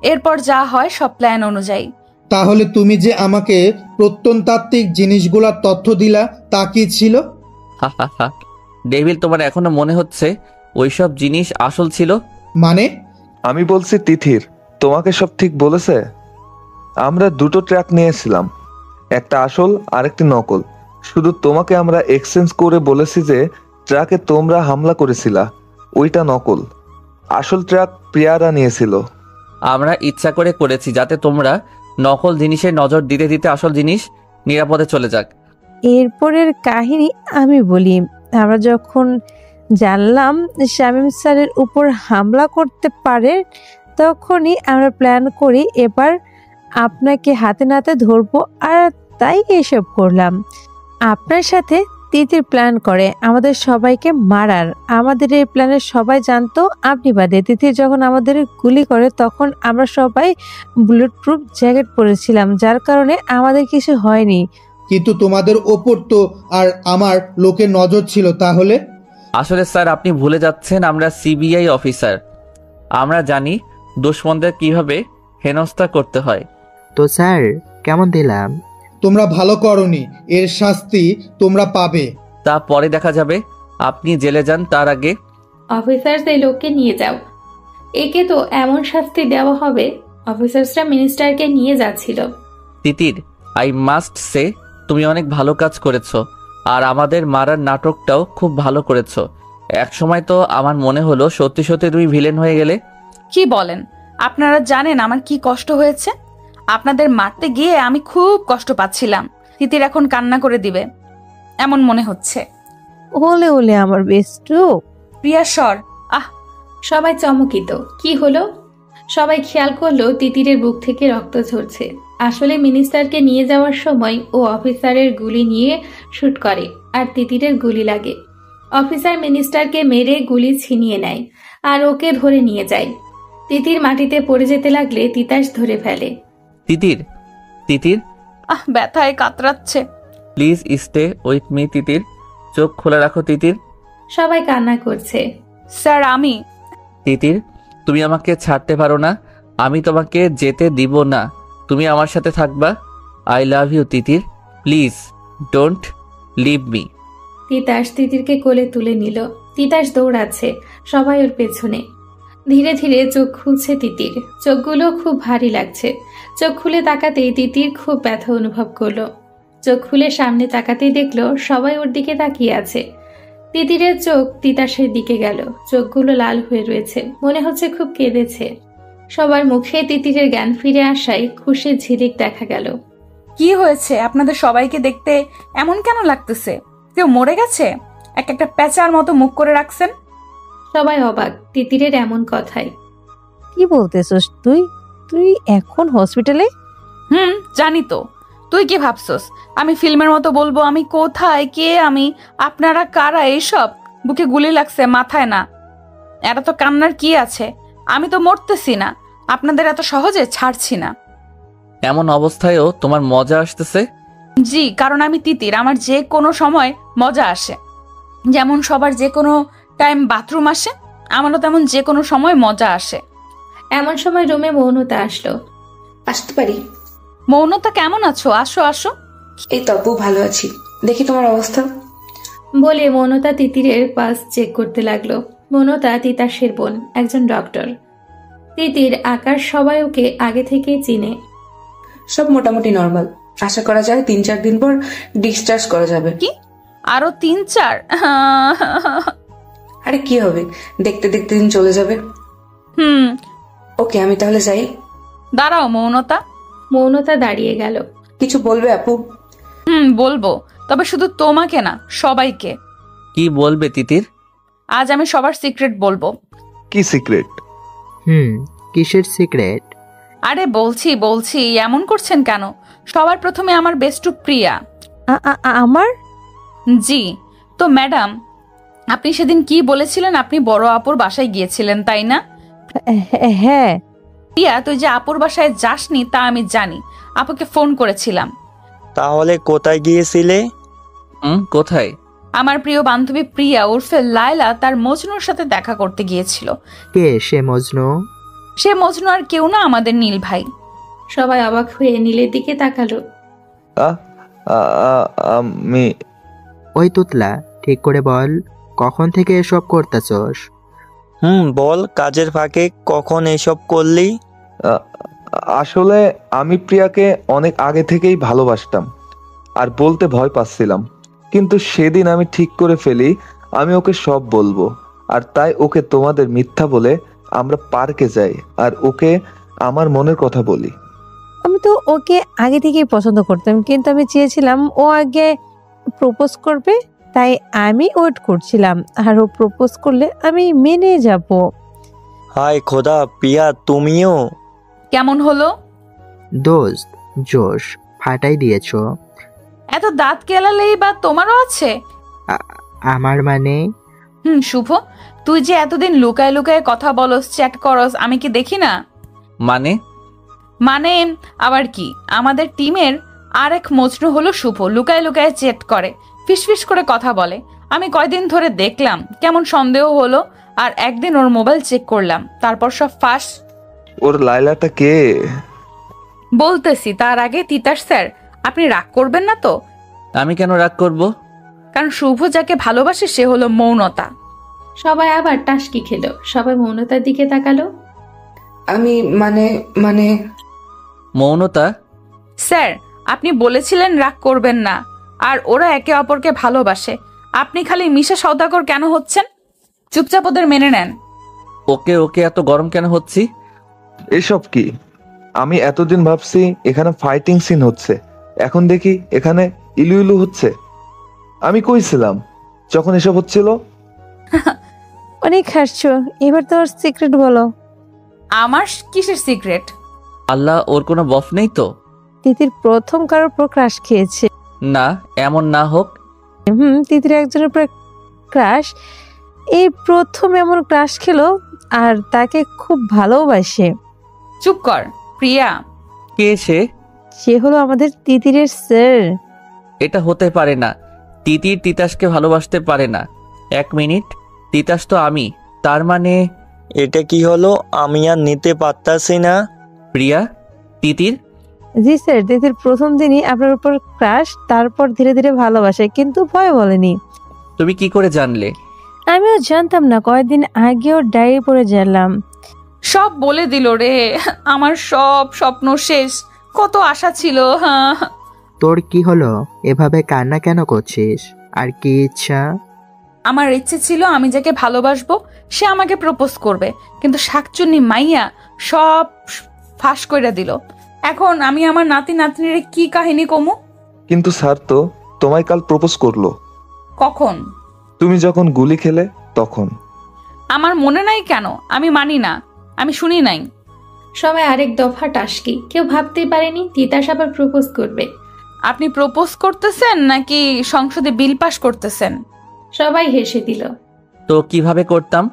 এরপর যা হয় সব প্ল্যান অনুযায়ী। তাহলে তুমি যে আমাকে প্রত্নতাত্ত্বিক জিনিসগুলোর তথ্য দিলা, তা কি ছিল? ডেভিল, তোমার এখনো মনে হচ্ছে ওইসব জিনিস আসল ছিল? মানে? আমি বলছি তিথির তোমাকে সব ঠিক বলেছে। আমরা দুটো ট্র্যাক নিয়েছিলাম, একটা আসল আর একটি নকল। শুধু তোমাকে আমরা এক্সচেঞ্জ করে বলেছি যে ট্রাকে তোমরা হামলা করেছিলা ওইটা নকল, আসল ট্রাক প্রিয়ারা নিয়েছিল। আমরা ইচ্ছা করে করেছি যাতে তোমরা নকল জিনিসে নজর দিতে দিতে আসল জিনিস নিরাপদে চলে যাক। এরপরের কাহিনী আমি বলি। আমরা যখন জানলাম শামীম স্যারের উপর হামলা করতে পারে, তখনই আমরা প্ল্যান করি এবার আপনাকে হাতে নাতে ধরবো, আর তাই এসব করলাম। আপনার সাথে তিতির প্ল্যান করে আমাদের সবাইকে মারার। আমাদের এই প্ল্যানের সবাই জানতো, আপনি বাদে। তিতির যখন আমাদের গুলি করে তখন আমরা সবাই বুলেট প্রুফ জ্যাকেট পরেছিলাম, যার কারণে আমাদের কিছু হয়নি। কিন্তু তোমাদের ওপর তো আর আমার লোকের নজর ছিল। তাহলে আসলে স্যার আপনি ভুলে যাচ্ছেন আমরা সিবিআই অফিসার। আমরা জানি দুশ্মনদের কিভাবে হেনস্থা করতে হয়। তো স্যার কেমন দিলাম? তোমরা ভালো করনি, এর শাস্তি তোমরা পাবে। তা পরে দেখা যাবে। আপনি জেলে যান তার আগে। অফিসার্স এই লোককে নিয়ে যাও। একে তো এমন শাস্তি দেওয়া হবে। অফিসার্সরা মিনিস্টারকে নিয়ে যাচ্ছিল। তিতির, আই মাস্ট সে তুমি অনেক ভালো কাজ করেছো, আর আমাদের মারার নাটকটাও খুব ভালো করেছো। একসময় তো আমার মনে হলো সত্যি সত্যি তুমি ভিলেন হয়ে গেলে। কি বলেন? আপনারা জানেন আমার কি কষ্ট হয়েছে। আপনাদের মারতে গিয়ে আমি খুব কষ্ট পাচ্ছিলাম। তিতির এখন কান্না করে দিবে এমন মনে হচ্ছে। ওলে ওলে আমার বেস্টু। প্রিয়া সর। সবাই চমকিত। কি হলো? সবাই খেয়াল করলো তিতিরের বুক থেকে রক্ত ঝরছে। আসলে মিনিস্টারকে নিয়ে যাওয়ার সময় ও অফিসারের গুলি নিয়ে শুট করে, আর তিতিরের গুলি লাগে। অফিসার মিনিস্টারকে মেরে গুলি ছিনিয়ে নেয় আর ওকে ধরে নিয়ে যায়। তিতির মাটিতে পড়ে যেতে লাগলে তিতাস ধরে ফেলে। তিতির, তিতির, ব্যথায় কাতরাচ্ছে। প্লিজ স্টে উইথ মি তিতির। চোখ খোলা রাখো তিতির। সবাই কান্না করছে। স্যার আমি। তিতির, তুমি আমাকে ছাড়তে পারো না। আমি তোমাকে যেতে দিব না। তুমি আমার সাথে থাকবা। I love you Titir. Please don't leave me. Titas তিতিরকে কোলে তুলে নিল। তিতাস দৌড়াচ্ছে, সবাই ওর পেছনে। ধীরে ধীরে চোখ খুলছে তিতির। চোখগুলো খুব ভারী লাগছে। চোখ খুলে তাকাতেই তিতির খুব ব্যথা অনুভব করলো। চোখ খুলে সামনে তাকাতেই দেখলো সবাই ওর দিকে তাকিয়ে আছে। তিতিরের চোখ তিতাসের দিকে গেল। চোখগুলো লাল হয়ে রয়েছে, মনে হচ্ছে খুব কেঁদেছে। সবার মুখে তিতিরের জ্ঞান ফিরে আসায় খুশির ঝিলিক দেখা গেল। কি হয়েছে? আপনাদের সবাইকে দেখতে এমন কেন লাগতেছে? কেউ মরে গেছে? একটা প্যাঁচার মতো মুখ করে রাখছেন। সবাই অবাক তিতিরের এমন কথায়। কি বলতেছস তুই? তুই এখন হসপিটালে? জানি তো। তুই কি ভাবছস আমি ফিল্মের মতো বলবো আমি কোথায়, কে আমি, আপনারা কারা? এইসব বুকে গুলি লাগছে, মাথায় না। এটা তো কান্নার কি আছে? আমি তো মরতেছি না, আপনাদের এত সহজে ছাড়ছি না। এমন অবস্থায়ও তোমার মজা আসতেছে? জি, কারণ আমি তিতির। আমার যে কোনো সময় মজা আসে। যেমন সবার যে কোনো টাইম বাথরুম আসে, আমারও তেমন যে কোনো সময় মজা আসে। এমন সময় রুমে মৌনতা আসলো। আসতে পারি? মৌনতা কেমন আছো? আসো আসো। এই তো আপু, ভালো আছি। দেখি তোমার অবস্থা। বলে মৌনতা তিতিরের পালস চেক করতে লাগলো। মৌনতা তিতাসের বোন, একজন ডক্টর। তিতির, আকাশ সবাই ওকে আগে থেকেই চিনে। সব মোটামুটি নর্মাল। আশা করা যায় 3-4 দিন পর ডিসচার্জ করা যাবে। কি আরো 3-4? আরে কি হবে, দেখতে দেখতে দিন চলে যাবে। ওকে, আমি তাহলে যাই। দাঁড়াও মৌনতা। মৌনতা দাঁড়িয়ে গেল। কিছু বলবে আপু? বলবো, তবে শুধু তোমাকে না, সবাইকে। কি বলবে তিতির? আজ আমি সবার সিক্রেট বলবো। কি সিক্রেট? কিসের সিক্রেট? আরে বলছি, এমন করছেন কেন? সবার প্রথমে আমার বেস্টু প্রিয়া। আমার? জি। তো ম্যাডাম, আপনি সেদিন কি বলেছিলেন? আপনি বড় আপুর বাসায় গিয়েছিলেন, তাই না? হ্যাঁ। প্রিয়া, তুই যে আপুর বাসায় যাসনি তা আমি জানি। আপুকে ফোন করেছিলাম। তাহলে কোথায় গিয়েছিলে? কোথায়? আমার প্রিয় বান্ধবী প্রিয়া ওরফে লায়লা তার মজনুর সাথে দেখা করতে গিয়েছিল। কে সে মজনু? সে মজনু আর কেউ না, আমাদের নীল ভাই। সবাই অবাক হয়ে নীলের দিকে তাকালো। আমি। ওই তুতলা, ঠিক করে বল, কখন থেকে এসব করতেছস? বল, কাজের ফাঁকে কখন এসব করলি? আসলে আমি প্রিয়াকে অনেক আগে থেকেই ভালোবাসতাম, আর বলতে ভয় পাচ্ছিলাম। কিন্তু সেদিন আমি ঠিক করে ফেলি আমি ওকে সব বলবো, আর তাই ওকে তোমাদের মিথ্যা বলে আমরা পার্কে যাই আর ওকে আমার মনের কথা বলি। আমি তো ওকে আগে থেকেই পছন্দ করতাম, কিন্তু আমি চেয়েছিলাম ও আগে প্রপোজ করবে, তাই আমি ওয়েট করছিলাম। আর ও প্রপোজ করলে আমি মেনে যাব। হায় খোদা, প্রিয়া তুমিও? কেমন হলো? দোস্ত, জোশ ফাটাই দিয়েছো। এত দাঁত কেলালেই বা তোমারও আছে? আমার মানে? শুভ, তুই যে এতদিন লুকায় লুকায় কথা বলস, চ্যাট করস, আমি কি দেখি না? মানে আবার কি? আমাদের টিমের আরেক মজনু হলো শুভ। লুকায় লুকায় চ্যাট করে, ফিসফিস করে কথা বলে। আমি কয়দিন ধরে দেখলাম, কেমন সন্দেহ হলো। আর একদিন ওর মোবাইল চেক করলাম, তারপর সব ফাঁস। ওর লাইলাটা কে? বলতেছি, তার আগে তিতাস স্যার, আপনি রাগ করবেন না তো? আমি কেন রাগ করব? কারণ শুভ যাকে ভালোবাসে সে হলো মৌনতা। সবাই আবার টাসকি খেলো। সবাই মৌনতার দিকে তাকালো। আমি মানে মৌনতা? স্যার, আপনি বলেছিলেন রাগ করবেন না, আর ওরা একে অপরকে ভালোবাসে। আপনি খালি মিশা সওদাগর কেন হচ্ছেন? চুপচাপ ওদের মেনে নেন। ওকে ওকে, এত গরম কেন হচ্ছি? এসব কি? আমি এতদিন ভাবছি এখানে ফাইটিং সিন হচ্ছে, এখন দেখি এখানে ইলু ইলু হচ্ছে। আমি কইছিলাম যখন এসব হচ্ছিল? অনেক হাসছো, এবার তোমার সিক্রেট বলো। আমার কিসের সিক্রেট? আল্লাহ, ওর কোনো বফ নেই তো? তিতির প্রথম কারোর উপর ক্রাশ খেয়েছে। না, এমন না হোক। তিতির একজনের উপর ক্রাশ, এই প্রথম এমন ক্রাশ খেলো, আর তাকে খুব ভালোবাসে। চুপ কর প্রিয়া। কে সে? সে হলো আমাদের তিতিরের স্যার। এটা হতে পারে না, তিতির তিতাসকে ভালোবাসতে পারে না। 1 মিনিট, তিতাস তো আমি, তার মানে এটা কি হলো? আমি আর নিতে পারতাছি না। প্রিয়া, তিতির? জি স্যার, তিতির প্রথম দিনই আপনার উপর ক্রাশ, তারপর ধীরে ধীরে ভালোবাসে, কিন্তু ভয় বলেনি। তুমি কি করে জানলে? আমিও জানতাম না, কয়েকদিন আগেও ডায়েরি পড়ে জানলাম। সব বলে দিল রে, আমার সব স্বপ্ন শেষ, কত আশা ছিল। হ্যাঁ, তোর কি হলো? এভাবে কান্না কেন করছিস? আর কি ইচ্ছা? আমার ইচ্ছে ছিল আমি যাকে ভালোবাসবো সে আমাকে প্রপোজ করবে, কিন্তু শাকচুন্নি মাইয়া সব ফাঁস করে দিল। এখন আমি আমার নাতি নাতনির কি কাহিনী কমু? কিন্তু স্যার তো তোমায় কাল প্রপোজ করলো। কখন? তুমি যখন গুলি খেলে তখন। আমার মনে নাই কেন? আমি মানি না, আমি শুনি নাই। সবাই আরেক দফা টাসকি। কেউ ভাবতেই পারেনি তিতাস আবার প্রপোজ করবে। আপনি প্রপোজ করতেছেন নাকি সংসদে বিল পাস করতেছেন? সবাই হেসে দিল। তো কিভাবে করতাম?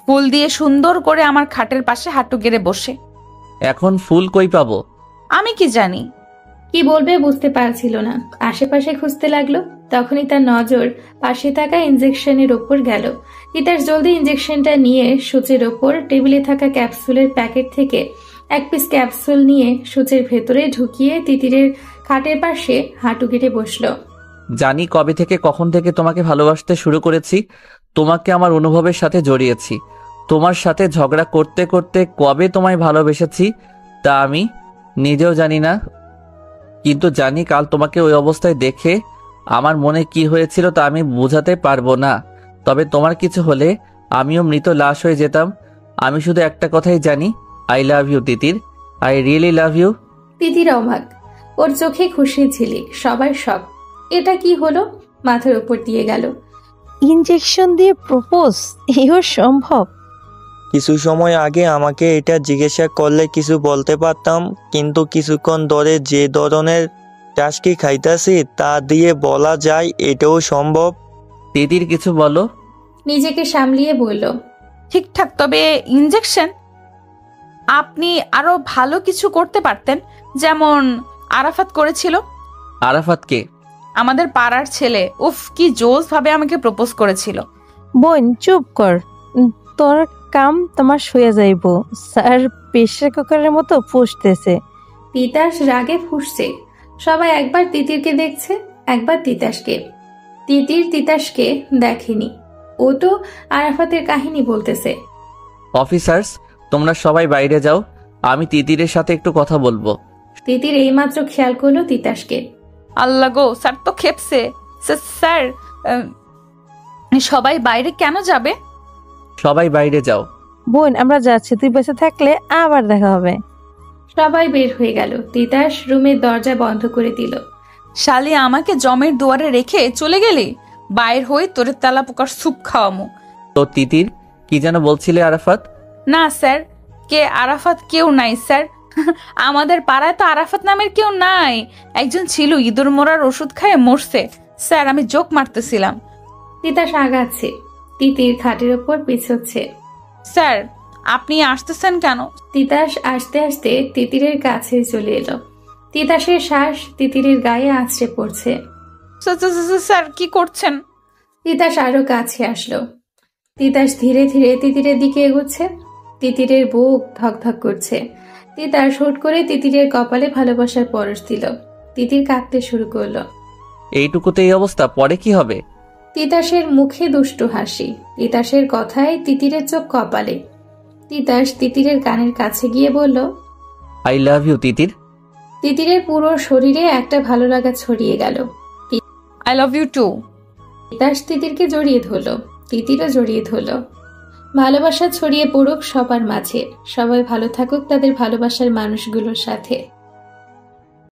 ফুল দিয়ে সুন্দর করে আমার খাটের পাশে হাঁটু গেড়ে বসে। এখন ফুল কই পাবো? আমি কি জানি। কি বলবে বুঝতে পারছিল না, আশেপাশে খুঁজতে লাগলো। তখনই তার নজর পাশে থাকা ইনজেকশনের ওপর গেল। তিতাস জলদি ইনজেকশনটা নিয়ে সূচের ওপর টেবিলে থাকা ক্যাপসুলের প্যাকেট থেকে 1 পিস ক্যাপসুল নিয়ে সূচের ভেতরে ঢুকিয়ে তিতিরের খাটের পাশে হাঁটু কেটে বসলো। জানি কবে থেকে কখন থেকে তোমাকে ভালোবাসতে শুরু করেছি, তোমাকে আমার অনুভবের সাথে জড়িয়েছি। তোমার সাথে ঝগড়া করতে করতে কবে তোমায় ভালোবেসেছি তা আমি নিজেও জানি না, কিন্তু জানি কাল তোমাকে ওই অবস্থায় দেখে আমার মনে কি হয়েছিল তা আমি বোঝাতে পারবো না। তবে তোমার কিছু হলে আমিও মৃত লাশ হয়ে যেতাম। আমি শুধু একটা কথাই জানি, I love you Titir, I really love you. Titir অবাক, ওর চোখে খুশি ঝিলিক। সবাই শক। এটা কি হলো? মাথার উপর দিয়ে গেল। ইনজেকশন দিয়ে প্রপোজ, এও সম্ভব? কিছু সময় আগে আমাকে এটা জিজ্ঞাসা করলে কিছু বলতে পারতাম, কিন্তু কিছুক্ষণ ধরে যে ধরনের টাস্কি খাইতাছি তা দিয়ে বলা যায় এটাও সম্ভব। তিতির কিছু বলো। নিজেকে সামলিয়ে বলল, ঠিকঠাক, তবে ইনজেকশন আপনি আরো ভালো কিছু করতে পারতেন, যেমন আরাফাত করেছিল। আরাফাতকে? আমাদের পাড়ার ছেলে, উফ কি জোস ভাবে আমাকে প্রপোজ করেছিল। বোন চুপ কর, তোর কাম তোমার শুয়ে যাইব। স্যার প্রেসার কুকারের মতো ফুসতেছে। তিতাস রাগে ফুঁসছে। সবাই একবার তিতিরকে দেখছে, একবার তিতাসকে। তিতির তিতাসকে দেখেনি, ও তো আরাফাতের কাহিনী বলতেছে। অফিসার্স, তোমরা সবাই বাইরে যাও, আমি তিতিরের সাথে একটু কথা বলবো। তিতির এইমাত্র খেয়াল করলো তিতাসকে। আল্লাহ গো, স্যার তো খেপছে। স্যার, সবাই বাইরে কেন যাবে? সবাই বাইরে যাও। বোন আমরা যাচ্ছি, তুই বেঁচে থাকলে আবার দেখা হবে। সবাই বের হয়ে গেল। তিতাস রুমের দরজা বন্ধ করে দিল। শালি, আমাকে জমের দুয়ারে রেখে চলে গেলি? বাইর হই তোরে তেলা পোকার স্যুপ খাওয়ামু। তো তিতির কি যেন বলছিলে? আরাফাত? না স্যার, কে আরাফাত? কেউ নাই স্যার, আমাদের পাড়ায় তো আরাফাত নামের কেউ নাই। একজন ছিল, ইঁদুর মোড়ার ওষুধ খায় মরছে স্যার, আমি জোক মারতেছিলাম। তিতাস আগাচ্ছে, তিতির খাটের ওপর পিছোচ্ছে। স্যার আপনি আসতেছেন কেন? তিতাস আস্তে আস্তে তিতিরের কাছে চলে এলো। তিতাসের শ্বাস তিতিরের গায়ে আছড়ে পড়ছে। স্যার কি করছেন? তিতাস আরো কাছে আসলো। তিতাস ধীরে ধীরে তিতিরের দিকে এগোচ্ছে। তিতিরের বুক ধকধক করছে। তিতাস হুট করে তিতিরের কপালে ভালোবাসার পরশ দিল। তিতির কাঁদতে শুরু করলো। এইটুকুতে এই অবস্থা, পরে কি হবে? তিতাসের মুখে দুষ্টু হাসি। তিতাসের কথায় তিতিরের চোখ কপালে। তিতাস তিতিরের কানের কাছে গিয়ে বলল, আই লাভ ইউ তিতির। তিতিরের পুরো শরীরে একটা ভালো লাগা ছড়িয়ে গেল। I love you too. Titas তিতিরকে জড়িয়ে ধরল। তিতিরও জড়িয়ে ধরল। ভালোবাসা ছড়িয়ে পড়ুক সবার মাঝে। সবাই ভালো থাকুক তাদের ভালোবাসার মানুষগুলোর সাথে।